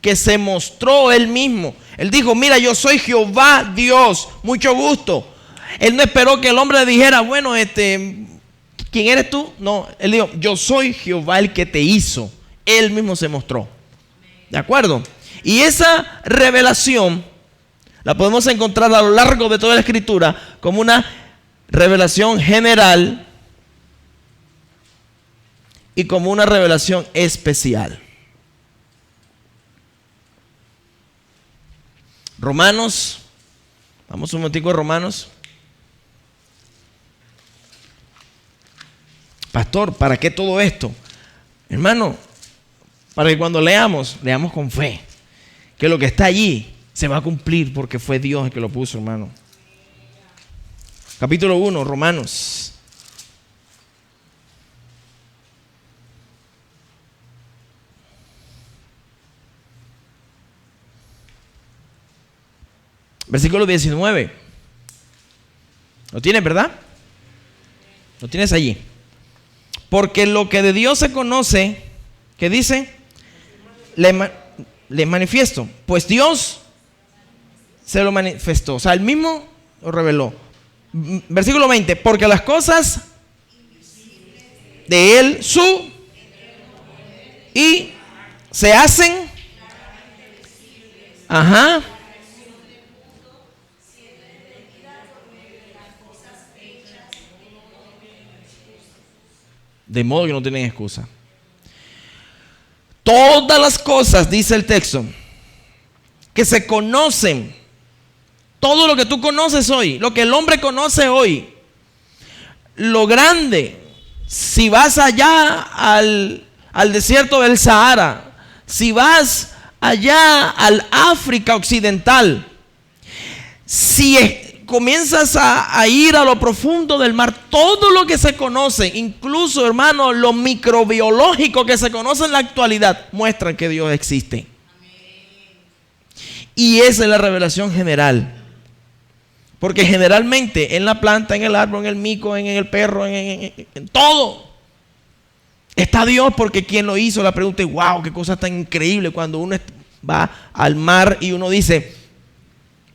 que se mostró Él mismo. Él dijo, mira, yo soy Jehová Dios, mucho gusto. Él no esperó que el hombre le dijera, bueno, ¿quién eres tú? No, Él dijo, yo soy Jehová el que te hizo. Él mismo se mostró. ¿De acuerdo? Y esa revelación la podemos encontrar a lo largo de toda la Escritura como una revelación general y como una revelación especial. Romanos, vamos un momentico a Romanos. Pastor, ¿para qué todo esto? Hermano, para que cuando leamos con fe, que lo que está allí se va a cumplir porque fue Dios el que lo puso, hermano. Capítulo 1, Romanos. Versículo 19. ¿Lo tienes, verdad? Lo tienes allí. Porque lo que de Dios se conoce, ¿qué dice? Le manifiesto. Pues Dios se lo manifestó. O sea, él mismo lo reveló. Versículo 20. Porque las cosas de él, y se hacen. Ajá. De modo que no tienen excusa. Todas las cosas, dice el texto, que se conocen, todo lo que tú conoces hoy, lo que el hombre conoce hoy, lo grande, si vas allá al desierto del Sahara, si vas allá al África Occidental, si comienzas a ir a lo profundo del mar, todo lo que se conoce, incluso, hermano, lo microbiológico que se conoce en la actualidad, muestran que Dios existe. Y esa es la revelación general. Porque generalmente en la planta, en el árbol, en el mico, en el perro, en todo, está Dios, porque quien lo hizo. La pregunta es, wow, qué cosa tan increíble cuando uno va al mar y uno dice,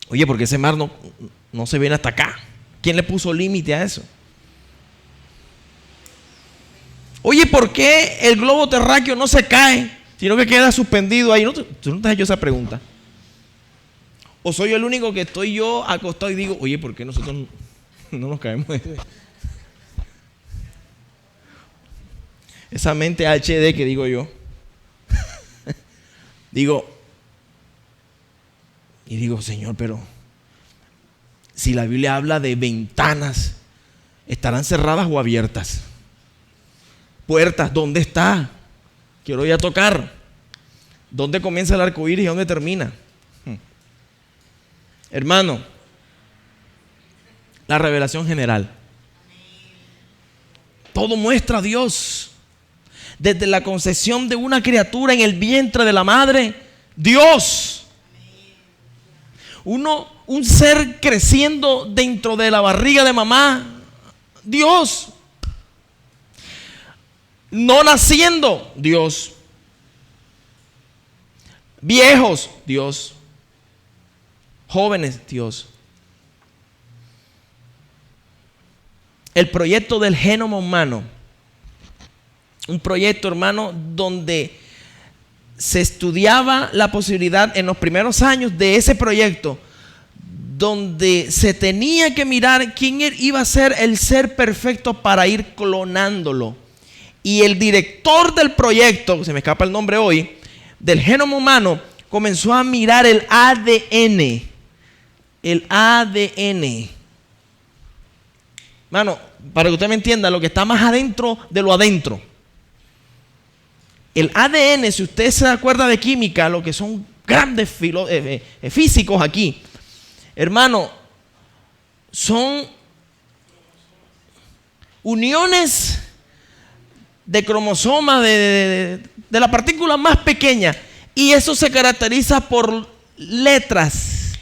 oye, porque ese mar no se viene hasta acá. ¿Quién le puso límite a eso? Oye, ¿por qué el globo terráqueo no se cae, sino que queda suspendido ahí? ¿Tú no te has hecho esa pregunta? ¿O soy yo el único que estoy yo acostado y digo, oye, ¿por qué nosotros no nos caemos? Esa mente HD que digo yo. Digo, Señor, pero si la Biblia habla de ventanas, ¿estarán cerradas o abiertas? Puertas, ¿dónde está? Quiero ir a tocar. ¿Dónde comienza el arco iris y dónde termina? Hermano, la revelación general. Todo muestra a Dios. Desde la concepción de una criatura en el vientre de la madre, Dios. Un ser creciendo dentro de la barriga de mamá, Dios. No naciendo, Dios. Viejos, Dios. Jóvenes, Dios. El proyecto del genoma humano, un proyecto, hermano, donde se estudiaba la posibilidad en los primeros años de ese proyecto, donde se tenía que mirar quién iba a ser el ser perfecto para ir clonándolo. Y el director del proyecto, se me escapa el nombre hoy, del genoma humano, comenzó a mirar el ADN. El ADN. Mano, para que usted me entienda, lo que está más adentro de lo adentro. El ADN, si usted se acuerda de química, lo que son grandes físicos aquí, hermano, son uniones de cromosomas de la partícula más pequeña, y eso se caracteriza por letras.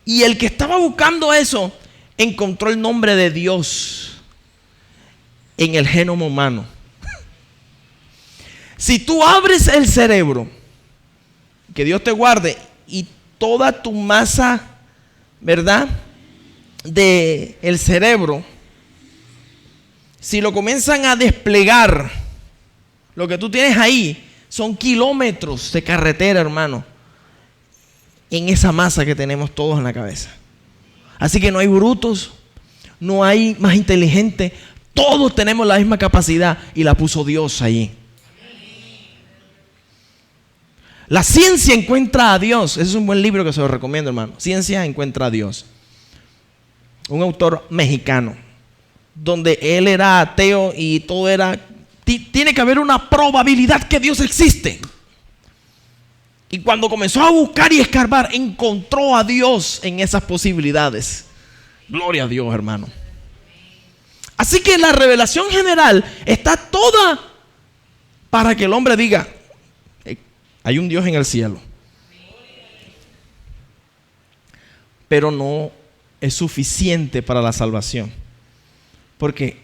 Y el que estaba buscando eso encontró el nombre de Dios en el genoma humano. Si tú abres el cerebro, que Dios te guarde, y toda tu masa, ¿verdad?, de el cerebro, si lo comienzan a desplegar, lo que tú tienes ahí son kilómetros de carretera, hermano, en esa masa que tenemos todos en la cabeza. Así que no hay brutos, no hay más inteligentes, todos tenemos la misma capacidad y la puso Dios ahí. La ciencia encuentra a Dios. Ese es un buen libro que se lo recomiendo, hermano. Ciencia encuentra a Dios. Un autor mexicano, donde él era ateo y todo era... Tiene que haber una probabilidad que Dios existe. Y cuando comenzó a buscar y escarbar, encontró a Dios en esas posibilidades. Gloria a Dios, hermano. Así que la revelación general está toda para que el hombre diga: hay un Dios en el cielo. Pero no es suficiente para la salvación. Porque,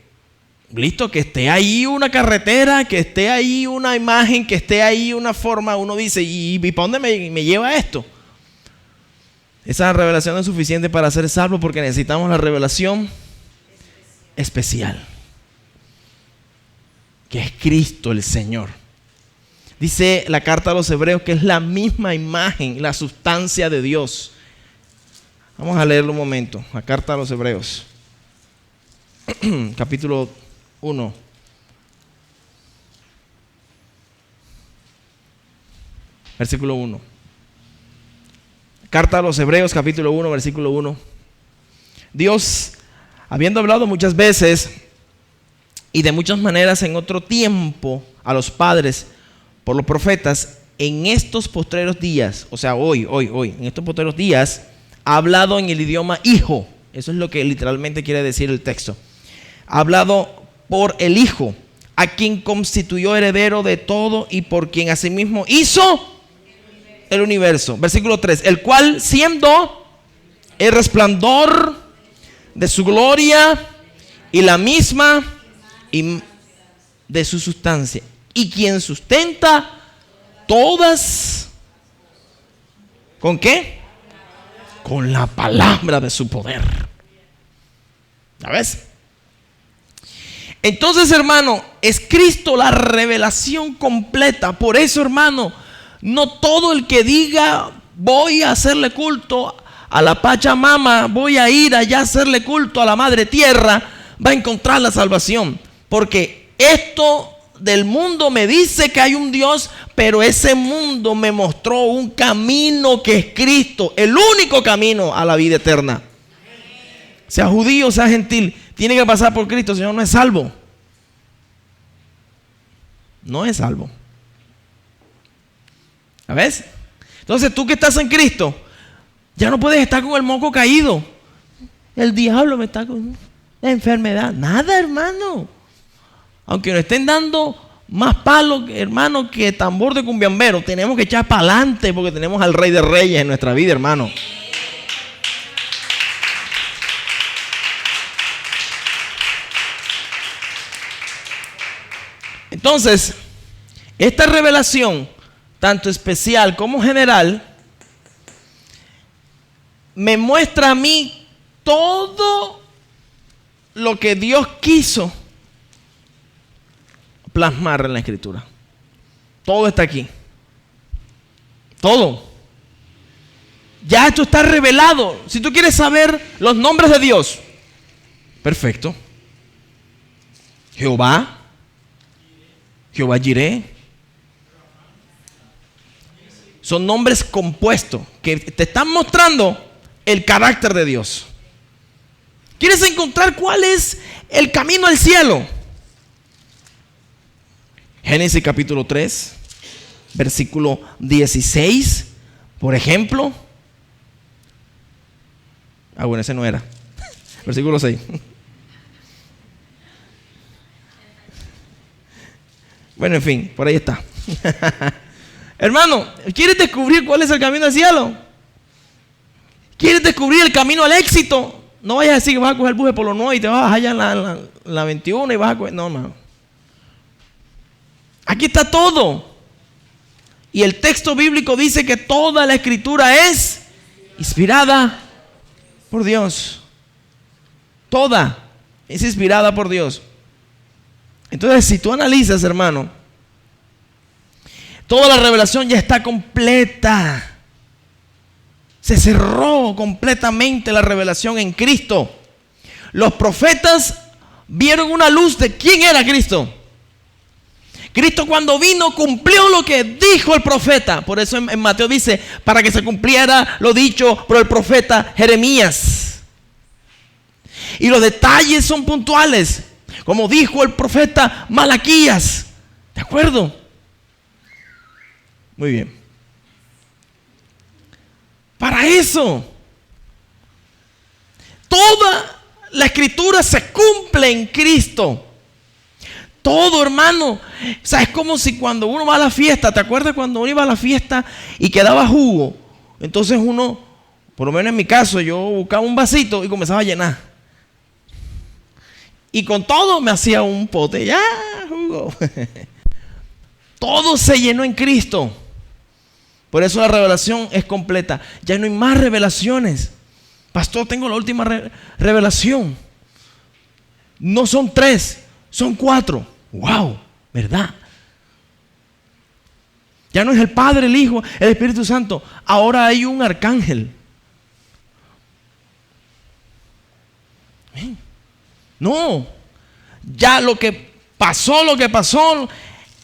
listo, que esté ahí una carretera, que esté ahí una imagen, que esté ahí una forma, uno dice, ¿y para dónde me lleva esto? Esa revelación no es suficiente para ser salvo, porque necesitamos la revelación especial, que es Cristo el Señor. Dice la carta a los Hebreos que es la misma imagen, la sustancia de Dios. Vamos a leerlo un momento. La carta a los Hebreos, capítulo 1. Versículo 1. Carta a los Hebreos, capítulo 1, versículo 1. Dios, habiendo hablado muchas veces y de muchas maneras en otro tiempo a los padres por los profetas, en estos postreros días, o sea, hoy, en estos postreros días, ha hablado en el idioma hijo. Eso es lo que literalmente quiere decir el texto. Ha hablado por el Hijo, a quien constituyó heredero de todo y por quien asimismo hizo el universo. Versículo 3. El cual, siendo el resplandor de su gloria y la misma de su sustancia, y quien sustenta todas, ¿con qué? Con la palabra de su poder. ¿Sabes? Entonces, hermano, es Cristo la revelación completa. Por eso, hermano, no todo el que diga voy a hacerle culto a la Pachamama, voy a ir allá a hacerle culto a la Madre Tierra, va a encontrar la salvación. Porque esto del mundo me dice que hay un Dios, pero ese mundo me mostró un camino que es Cristo, el único camino a la vida eterna. Sea judío, sea gentil, tiene que pasar por Cristo, si no, no es salvo. No es salvo. ¿Ves? Entonces tú que estás en Cristo, ya no puedes estar con el moco caído. El diablo me está con la enfermedad. Nada, hermano. Aunque nos estén dando más palos, hermano, que tambor de cumbiambero, tenemos que echar para adelante porque tenemos al Rey de Reyes en nuestra vida, hermano. Entonces, esta revelación, tanto especial como general, me muestra a mí todo lo que Dios quiso plasmar en la Escritura. Todo está aquí. Todo. Ya esto está revelado. Si tú quieres saber los nombres de Dios, perfecto. Jehová Jireh. Son nombres compuestos que te están mostrando el carácter de Dios. ¿Quieres encontrar cuál es el camino al cielo? Génesis capítulo 3, versículo 16, por ejemplo. Bueno, ese no era. Versículo 6. Bueno, en fin, por ahí está. Hermano, ¿quieres descubrir cuál es el camino al cielo? ¿Quieres descubrir el camino al éxito? No vayas a decir que vas a coger el bus de Polo Nuevo y te vas a bajar allá en la 21 y vas a coger... No, hermano. Aquí está todo. Y el texto bíblico dice que toda la escritura es inspirada por Dios. Toda es inspirada por Dios. Entonces, si tú analizas, hermano, toda la revelación ya está completa. Se cerró completamente la revelación en Cristo. Los profetas vieron una luz de quién era Cristo. Cristo cuando vino cumplió lo que dijo el profeta. Por eso en Mateo dice, para que se cumpliera lo dicho por el profeta Jeremías. Y los detalles son puntuales, como dijo el profeta Malaquías. ¿De acuerdo? Muy bien. Para eso, toda la escritura se cumple en Cristo. Todo, hermano. O sea, es como si cuando uno va a la fiesta, ¿te acuerdas cuando uno iba a la fiesta y quedaba jugo? Entonces uno, por lo menos en mi caso, yo buscaba un vasito y comenzaba a llenar. Y con todo me hacía un pote, ya, jugo. Todo se llenó en Cristo. Por eso la revelación es completa. Ya no hay más revelaciones. Pastor, tengo la última revelación. No son 3, son 4. ¡Wow! ¿Verdad? Ya no es el Padre, el Hijo, el Espíritu Santo. Ahora hay un arcángel. No. Ya lo que pasó,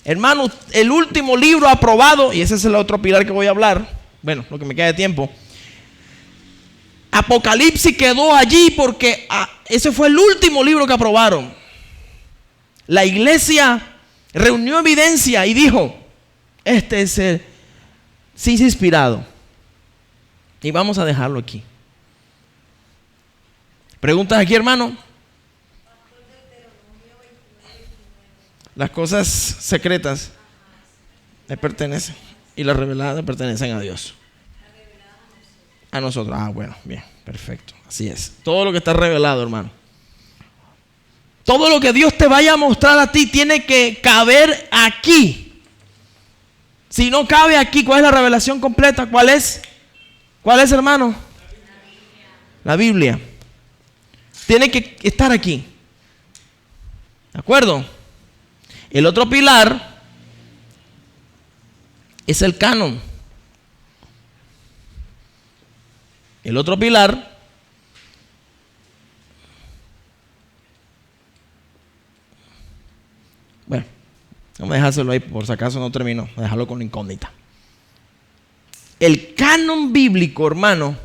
hermano, el último libro aprobado, y ese es el otro pilar que voy a hablar, bueno, lo que me queda de tiempo. Apocalipsis quedó allí porque ese fue el último libro que aprobaron. La iglesia reunió evidencia y dijo, este es el sí inspirado. Y vamos a dejarlo aquí. ¿Preguntas aquí, hermano? Las cosas secretas le pertenecen y las reveladas le pertenecen a Dios. A nosotros. Bueno, bien, perfecto. Así es. Todo lo que está revelado, hermano. Todo lo que Dios te vaya a mostrar a ti tiene que caber aquí. Si no cabe aquí, ¿cuál es la revelación completa? ¿Cuál es? ¿Cuál es, hermano? La Biblia. Tiene que estar aquí. ¿De acuerdo? El otro pilar es el canon. El otro pilar bueno, vamos a dejárselo ahí por si acaso no terminó, dejarlo con incógnita. El canon bíblico, hermano,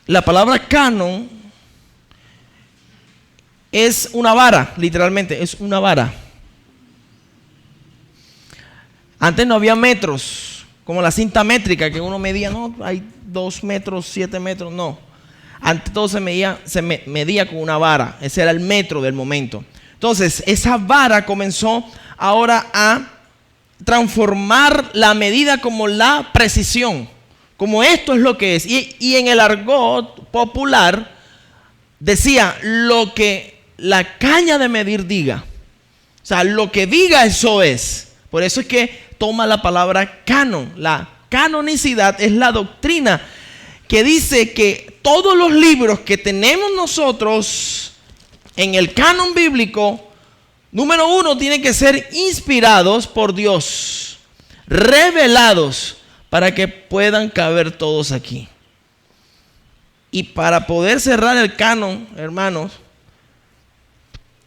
la palabra canon es una vara, literalmente, es una vara. Antes no había metros, como la cinta métrica, que uno medía, no, hay 2 metros, 7 metros, no. Antes todo se medía con una vara, ese era el metro del momento. Entonces, esa vara comenzó ahora a transformar la medida como la precisión, como esto es lo que es. Y en el argot popular decía lo que la caña de medir diga. O sea, lo que diga eso es. Por eso es que toma la palabra canon. La canonicidad es la doctrina que dice que todos los libros que tenemos nosotros en el canon bíblico, número 1, tienen que ser inspirados por Dios, revelados, para que puedan caber todos aquí. Y para poder cerrar el canon, hermanos,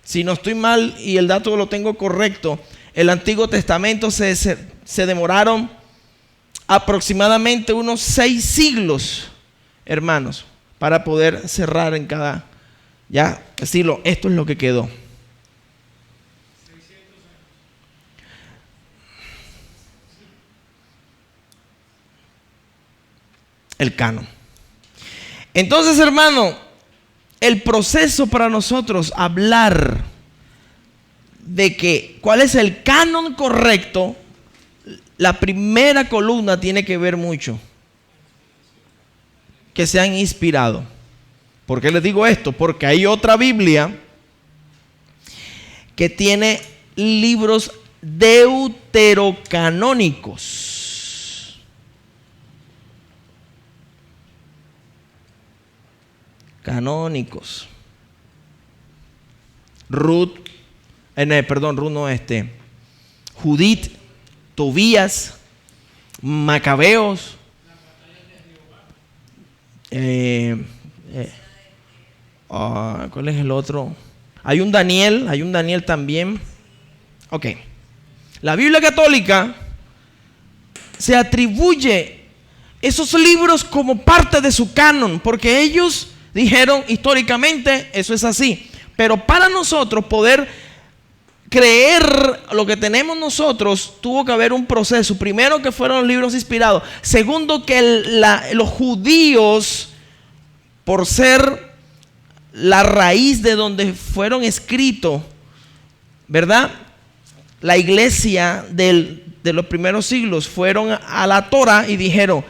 si no estoy mal y el dato lo tengo correcto, el Antiguo Testamento se demoraron aproximadamente unos 6 siglos, hermanos, para poder cerrar en cada, ya decirlo, esto es lo que quedó. el canon. Entonces, hermano, el proceso para nosotros hablar de que cuál es el canon correcto, la primera columna tiene que ver mucho que se han inspirado. ¿Por qué les digo esto? Porque hay otra Biblia que tiene libros deuterocanónicos. Canónicos. Ruth no, Judith, Tobías, Macabeos, ¿cuál es el otro? Hay un Daniel también. Ok. La Biblia católica se atribuye esos libros como parte de su canon, porque ellos dijeron históricamente eso es así. Pero para nosotros poder creer lo que tenemos nosotros, tuvo que haber un proceso. Primero, que fueron los libros inspirados. Segundo, que los judíos, por ser la raíz de donde fueron escritos, ¿verdad? La iglesia de los primeros siglos fueron a la Torá y dijeron,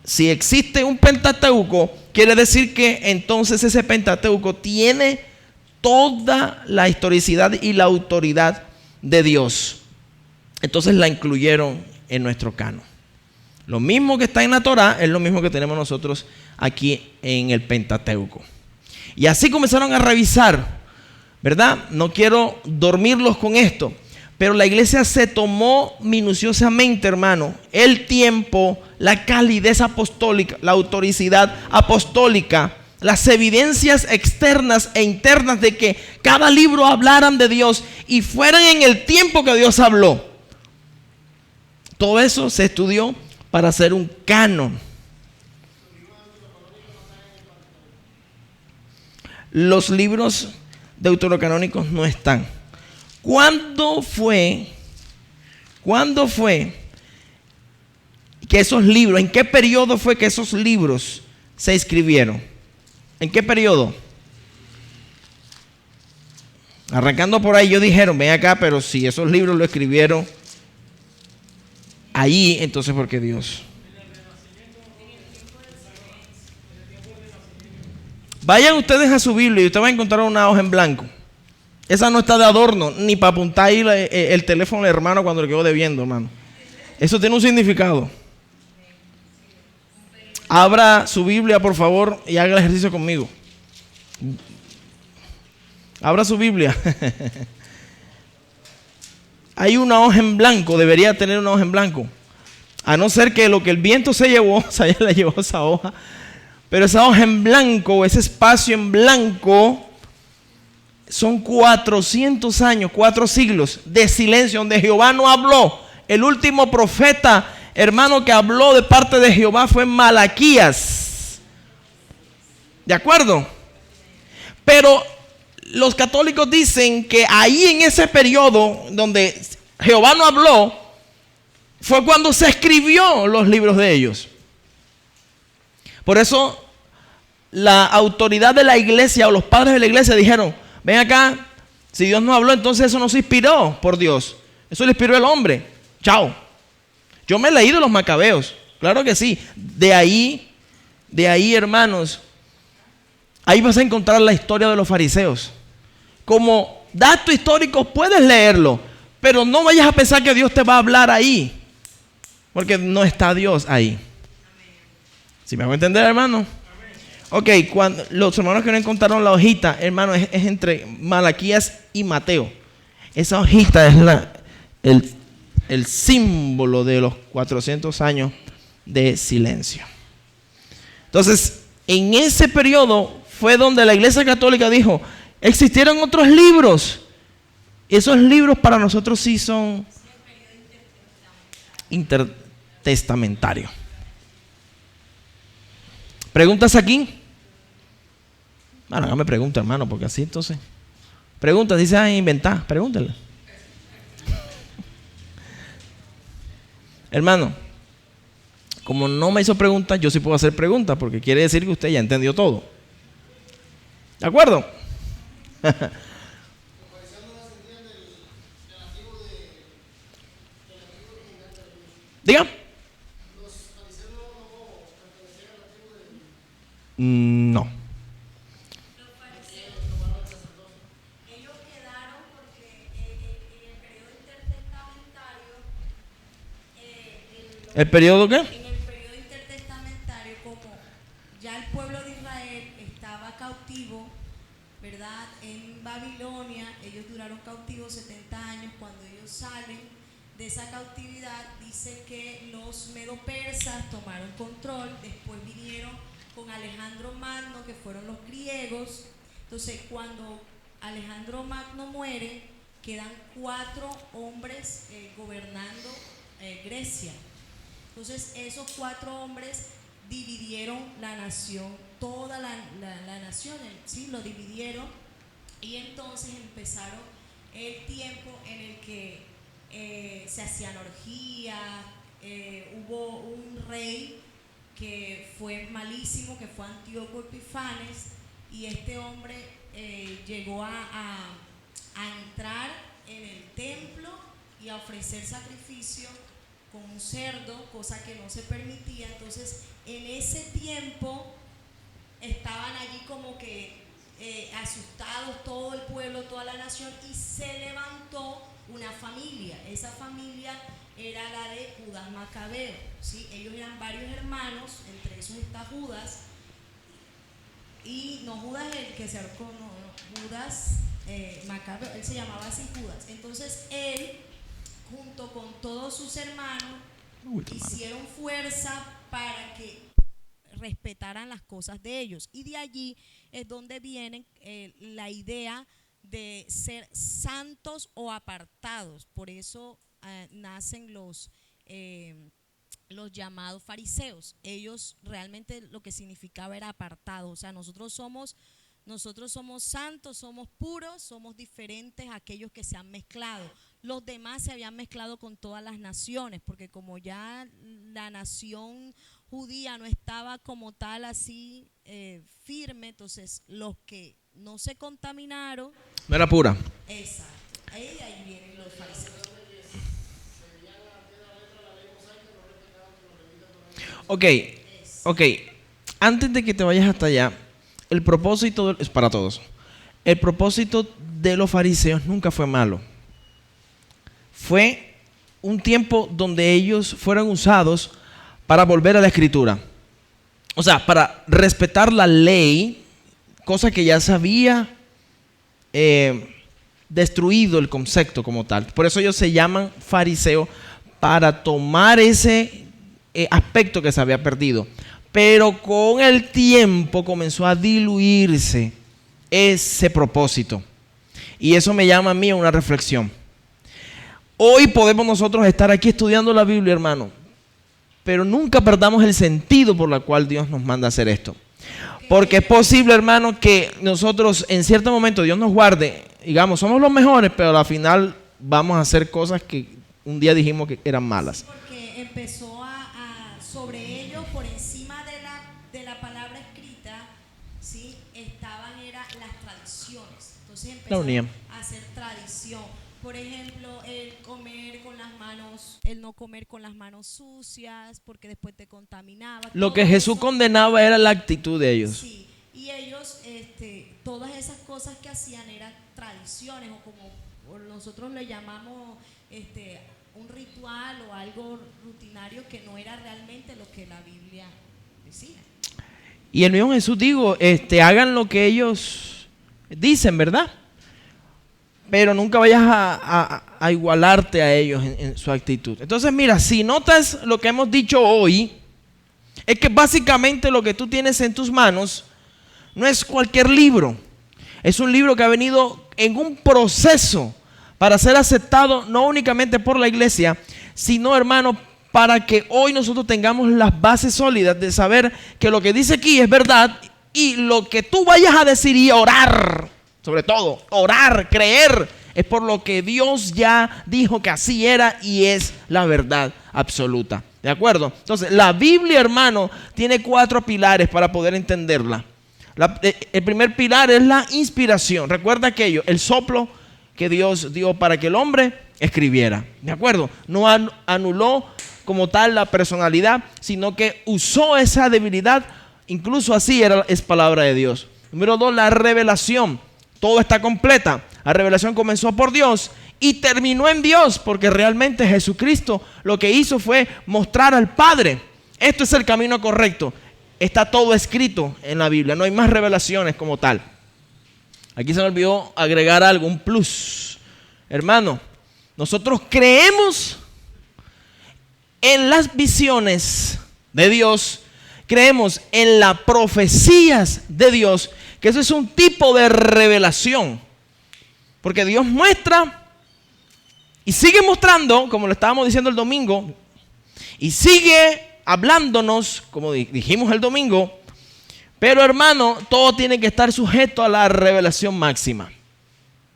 si existe un Pentateuco, quiere decir que entonces ese Pentateuco tiene toda la historicidad y la autoridad de Dios. Entonces la incluyeron en nuestro canon. Lo mismo que está en la Torá es lo mismo que tenemos nosotros aquí en el Pentateuco. Y así comenzaron a revisar, ¿verdad? No quiero dormirlos con esto, pero la iglesia se tomó minuciosamente, hermano, el tiempo, la calidez apostólica, la autoricidad apostólica, las evidencias externas e internas de que cada libro hablaran de Dios y fueran en el tiempo que Dios habló. Todo eso se estudió para hacer un canon. Los libros deuterocanónicos no están. ¿Cuándo fue que esos libros, en qué periodo fue que esos libros se escribieron? ¿En qué periodo? Arrancando por ahí, ellos dijeron, ven acá, pero si esos libros lo escribieron ahí, entonces ¿por qué Dios? Vayan ustedes a su Biblia y usted va a encontrar una hoja en blanco. Esa no está de adorno, ni para apuntar ahí el teléfono del hermano cuando le quedó debiendo, hermano. Eso tiene un significado. Abra su Biblia, por favor, y haga el ejercicio conmigo. Abra su Biblia. Hay una hoja en blanco, debería tener una hoja en blanco. A no ser que lo que el viento se llevó, se haya llevado esa hoja. Pero esa hoja en blanco, ese espacio en blanco, son 400 años, 4 siglos de silencio donde Jehová no habló. El último profeta, hermano, que habló de parte de Jehová fue Malaquías. ¿De acuerdo? Pero los católicos dicen que ahí en ese periodo donde Jehová no habló, fue cuando se escribió los libros de ellos. Por eso la autoridad de la iglesia o los padres de la iglesia dijeron, ven acá, si Dios no habló, entonces eso no se inspiró por Dios. Eso le inspiró el hombre. Chao. Yo me he leído los Macabeos, claro que sí. De ahí, hermanos, ahí vas a encontrar la historia de los fariseos. Como dato histórico puedes leerlo, pero no vayas a pensar que Dios te va a hablar ahí, porque no está Dios ahí. ¿Sí me hago entender, hermano? Ok, cuando los hermanos que no encontraron la hojita, hermano, es entre Malaquías y Mateo. Esa hojita es el símbolo de los 400 años de silencio. Entonces, en ese periodo fue donde la Iglesia Católica dijo, existieron otros libros. Esos libros para nosotros sí son intertestamentarios. ¿Preguntas aquí? Bueno, hágame pregunta, hermano, porque así entonces. Preguntas, dice, inventar, pregúntale. Hermano, como no me hizo preguntas, yo sí puedo hacer preguntas, porque quiere decir que usted ya entendió todo. ¿De acuerdo? Diga. No. Ellos quedaron porque en el periodo intertestamentario, ¿El periodo qué? en el periodo intertestamentario, como ya el pueblo de Israel estaba cautivo, ¿verdad? En Babilonia, ellos duraron cautivos 70 años. Cuando ellos salen de esa cautividad, dice que los medo-persas tomaron control, después vinieron con Alejandro Magno, que fueron los griegos. Entonces, cuando Alejandro Magno muere, quedan 4 hombres gobernando Grecia. Entonces, esos 4 hombres dividieron la nación, toda la nación, ¿sí? Lo dividieron, y entonces empezaron el tiempo en el que se hacían orgías. Hubo un rey que fue malísimo, que fue Antíoco Epifanes, y este hombre llegó a entrar en el templo y a ofrecer sacrificio con un cerdo, cosa que no se permitía. Entonces, en ese tiempo estaban allí como que asustados todo el pueblo, toda la nación, y se levantó una familia. Esa familia era la de Judas Macabeo, ¿sí? Ellos eran varios hermanos, entre esos está Judas, y no Judas el que se ahorcó, no, Judas Macabeo, él se llamaba así, Judas. Entonces él, junto con todos sus hermanos, hicieron fuerza para que respetaran las cosas de ellos, y de allí es donde viene la idea de ser santos o apartados. Por eso nacen los llamados fariseos. Ellos realmente lo que significaba era apartado. O sea, nosotros somos santos, somos puros, somos diferentes a aquellos que se han mezclado. Los demás se habían mezclado con todas las naciones, porque como ya la nación judía no estaba como tal así firme, entonces los que no se contaminaron. No era pura. Exacto. Ahí vienen los fariseos. Ok. Antes de que te vayas hasta allá, el propósito es para todos. El propósito de los fariseos nunca fue malo. Fue un tiempo donde ellos fueron usados para volver a la escritura. O sea, para respetar la ley, cosa que ya se había destruido el concepto como tal. Por eso ellos se llaman fariseos, para tomar ese aspecto que se había perdido. Pero con el tiempo comenzó a diluirse ese propósito. Y eso me llama a mí a una reflexión. Hoy podemos nosotros estar aquí estudiando la Biblia, hermano, pero nunca perdamos el sentido por el cual Dios nos manda a hacer esto. Porque es posible, hermano, que nosotros en cierto momento Dios nos guarde, digamos, somos los mejores, pero al final vamos a hacer cosas que un día dijimos que eran malas. Porque empezó sobre ellos, por encima de la palabra escrita, ¿sí? Eran las tradiciones. Entonces empezaron a hacer tradición. Por ejemplo, el no comer con las manos sucias, porque después te contaminaba. Lo que Jesús condenaba era la actitud de ellos. Sí, y ellos, todas esas cosas que hacían eran tradiciones, o como nosotros le llamamos un ritual o algo rutinario, que no era realmente lo que la Biblia decía. Y el mismo Jesús dijo, hagan lo que ellos dicen, ¿verdad? Pero nunca vayas a igualarte a ellos en su actitud. Entonces, mira, si notas lo que hemos dicho hoy, es que básicamente lo que tú tienes en tus manos no es cualquier libro. Es un libro que ha venido en un proceso para ser aceptado no únicamente por la iglesia, sino, hermano, para que hoy nosotros tengamos las bases sólidas de saber que lo que dice aquí es verdad, y lo que tú vayas a decir y orar, sobre todo, orar, creer, es por lo que Dios ya dijo que así era y es la verdad absoluta. ¿De acuerdo? Entonces, la Biblia, hermano, tiene 4 pilares para poder entenderla. El primer pilar es la inspiración. Recuerda aquello, el soplo que Dios dio para que el hombre escribiera. ¿De acuerdo? No anuló como tal la personalidad, sino que usó esa debilidad. Incluso así es palabra de Dios. Número 2, la revelación. Todo está completa. La revelación comenzó por Dios y terminó en Dios, porque realmente Jesucristo lo que hizo fue mostrar al Padre. Esto es el camino correcto. Está todo escrito en la Biblia. No hay más revelaciones como tal. Aquí se me olvidó agregar algo, un plus. Hermano, nosotros creemos en las visiones de Dios. Creemos en las profecías de Dios, que eso es un tipo de revelación. Porque Dios muestra y sigue mostrando, como lo estábamos diciendo el domingo, y sigue hablándonos, como dijimos el domingo. Pero hermano, todo tiene que estar sujeto a la revelación máxima.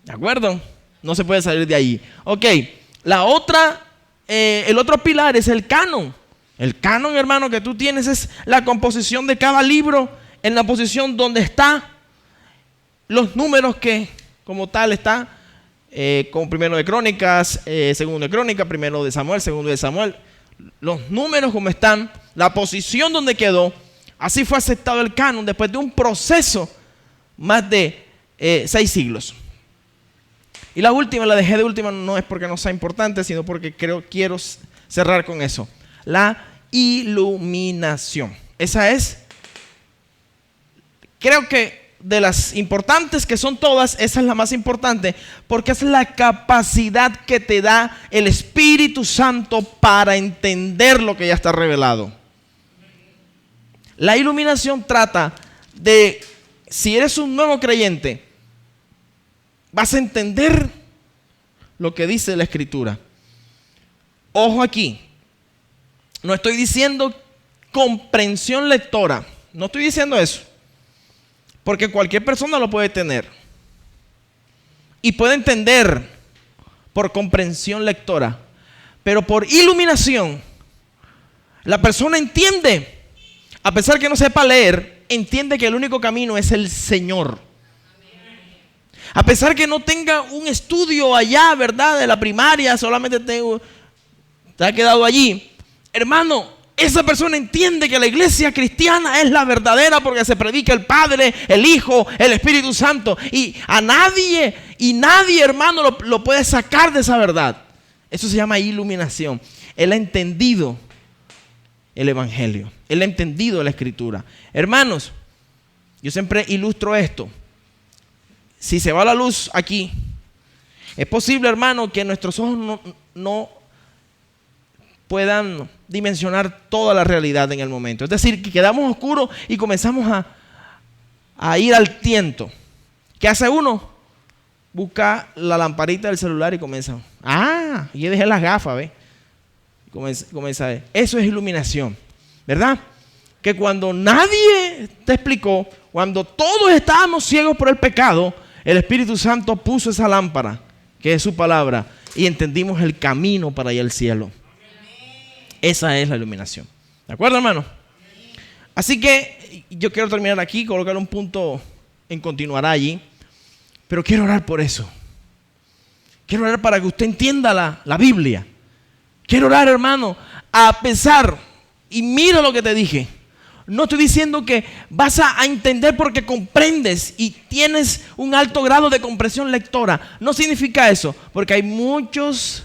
¿De acuerdo? No se puede salir de ahí. Ok, el otro pilar es el canon. El canon, hermano, que tú tienes es la composición de cada libro en la posición donde está los números que como tal está, como primero de Crónicas, segundo de Crónicas, primero de Samuel, segundo de Samuel. Los números como están, la posición donde quedó. Así fue aceptado el canon después de un proceso más de 6 siglos. Y la última, la dejé de última, no es porque no sea importante, sino porque quiero cerrar con eso. La iluminación. Esa es, creo que de las importantes que son todas, esa es la más importante, porque es la capacidad que te da el Espíritu Santo para entender lo que ya está revelado. La iluminación trata de, si eres un nuevo creyente, vas a entender lo que dice la Escritura. Ojo aquí, no estoy diciendo comprensión lectora, no estoy diciendo eso, porque cualquier persona lo puede tener y puede entender por comprensión lectora, pero por iluminación, la persona entiende. A pesar que no sepa leer, entiende que el único camino es el Señor. A pesar que no tenga un estudio allá, ¿verdad? De la primaria, solamente te ha quedado allí. Hermano, esa persona entiende que la iglesia cristiana es la verdadera porque se predica el Padre, el Hijo, el Espíritu Santo. Y nadie, hermano, lo puede sacar de esa verdad. Eso se llama iluminación. Él ha entendido el Evangelio. Él ha entendido la Escritura. Hermanos, yo siempre ilustro esto. Si se va la luz aquí, es posible, hermano, que nuestros ojos no puedan dimensionar toda la realidad en el momento. Es decir, que quedamos oscuros y comenzamos a ir al tiento. ¿Qué hace uno? Busca la lamparita del celular y comienza. Yo dejé las gafas, ¿ves? Comienza a ver. Eso es iluminación, ¿verdad? Que cuando nadie te explicó, cuando todos estábamos ciegos por el pecado, el Espíritu Santo puso esa lámpara, que es su palabra, y entendimos el camino para ir al cielo. Esa es la iluminación. ¿De acuerdo, hermano? Así que yo quiero terminar aquí, colocar un punto en continuará allí, pero quiero orar por eso. Quiero orar para que usted entienda la Biblia. Quiero orar, hermano, a pesar, y mira lo que te dije. No estoy diciendo que vas a entender porque comprendes y tienes un alto grado de comprensión lectora. No significa eso, porque hay muchos,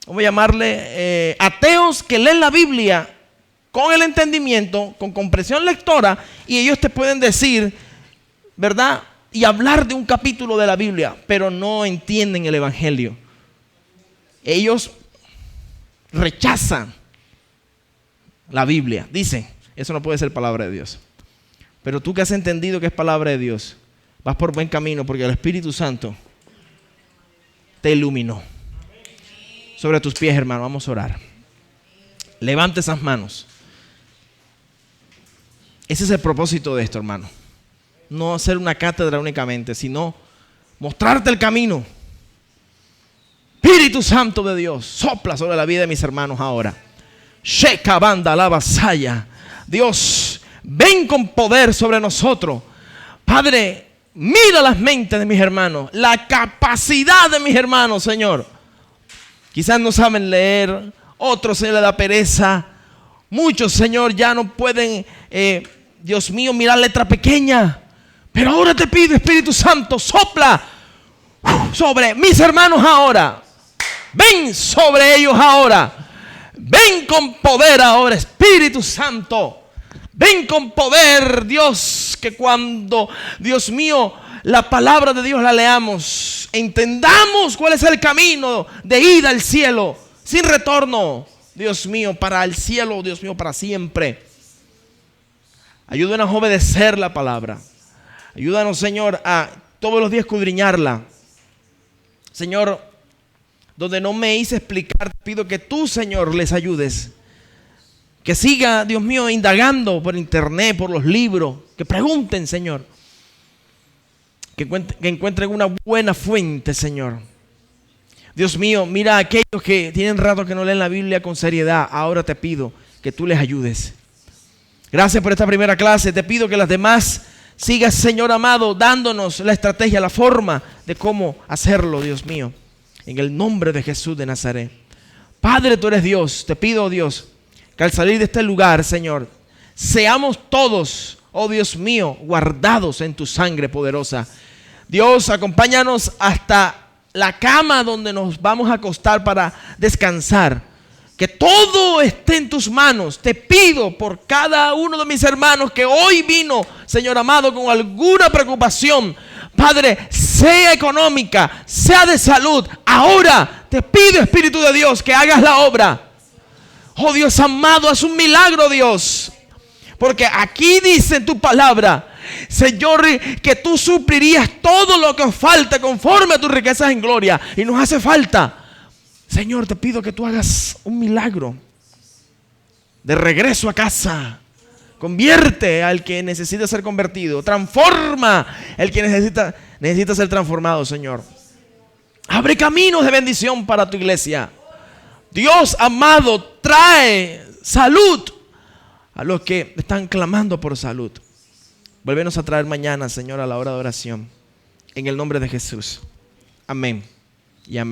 vamos a llamarle, ateos que leen la Biblia con el entendimiento, con comprensión lectora, y ellos te pueden decir, ¿verdad? Y hablar de un capítulo de la Biblia, pero no entienden el Evangelio. Ellos rechazan la Biblia. Dicen, eso no puede ser palabra de Dios. Pero tú que has entendido que es palabra de Dios, vas por buen camino porque el Espíritu Santo te iluminó. Sobre tus pies, hermano, vamos a orar. Levante esas manos. Ese es el propósito de esto, hermano. No hacer una cátedra únicamente, sino mostrarte el camino. Espíritu Santo de Dios, sopla sobre la vida de mis hermanos ahora. Sheka banda la vasalla. Dios, ven con poder sobre nosotros. Padre, mira las mentes de mis hermanos, la capacidad de mis hermanos, Señor. Quizás no saben leer, otros se les da pereza. Muchos, Señor, ya no pueden, Dios mío, mirar letra pequeña. Pero ahora te pido, Espíritu Santo, sopla sobre mis hermanos ahora. Ven sobre ellos ahora. Ven con poder ahora, Espíritu Santo. Ven con poder, Dios, que cuando, Dios mío, la palabra de Dios la leamos, entendamos cuál es el camino de ida al cielo, sin retorno, Dios mío, para el cielo, Dios mío, para siempre. Ayúdanos a obedecer la palabra. Ayúdanos, Señor, a todos los días escudriñarla. Señor, donde no me hice explicar, pido que tú, Señor, les ayudes. Que siga, Dios mío, indagando por internet, por los libros. Que pregunten, Señor. Que encuentren una buena fuente, Señor. Dios mío, mira a aquellos que tienen rato que no leen la Biblia con seriedad. Ahora te pido que tú les ayudes. Gracias por esta primera clase. Te pido que las demás sigas, Señor amado, dándonos la estrategia, la forma de cómo hacerlo, Dios mío. En el nombre de Jesús de Nazaret. Padre, tú eres Dios. Te pido, Dios, que al salir de este lugar, Señor, seamos todos, oh Dios mío, guardados en tu sangre poderosa. Dios, acompáñanos hasta la cama donde nos vamos a acostar para descansar. Que todo esté en tus manos. Te pido por cada uno de mis hermanos que hoy vino, Señor amado, con alguna preocupación, Padre, sea económica, sea de salud. Ahora te pido, Espíritu de Dios, que hagas la obra. Oh Dios amado, haz un milagro, Dios. Porque aquí dice en tu palabra, Señor, que tú suplirías todo lo que os falta conforme a tus riquezas en gloria. Y nos hace falta. Señor, te pido que tú hagas un milagro de regreso a casa. Convierte al que necesita ser convertido. Transforma al que necesita ser transformado, Señor. Abre caminos de bendición para tu iglesia. Dios amado, trae salud a los que están clamando por salud. Vuélvenos a traer mañana, Señor, a la hora de oración. En el nombre de Jesús. Amén y amén.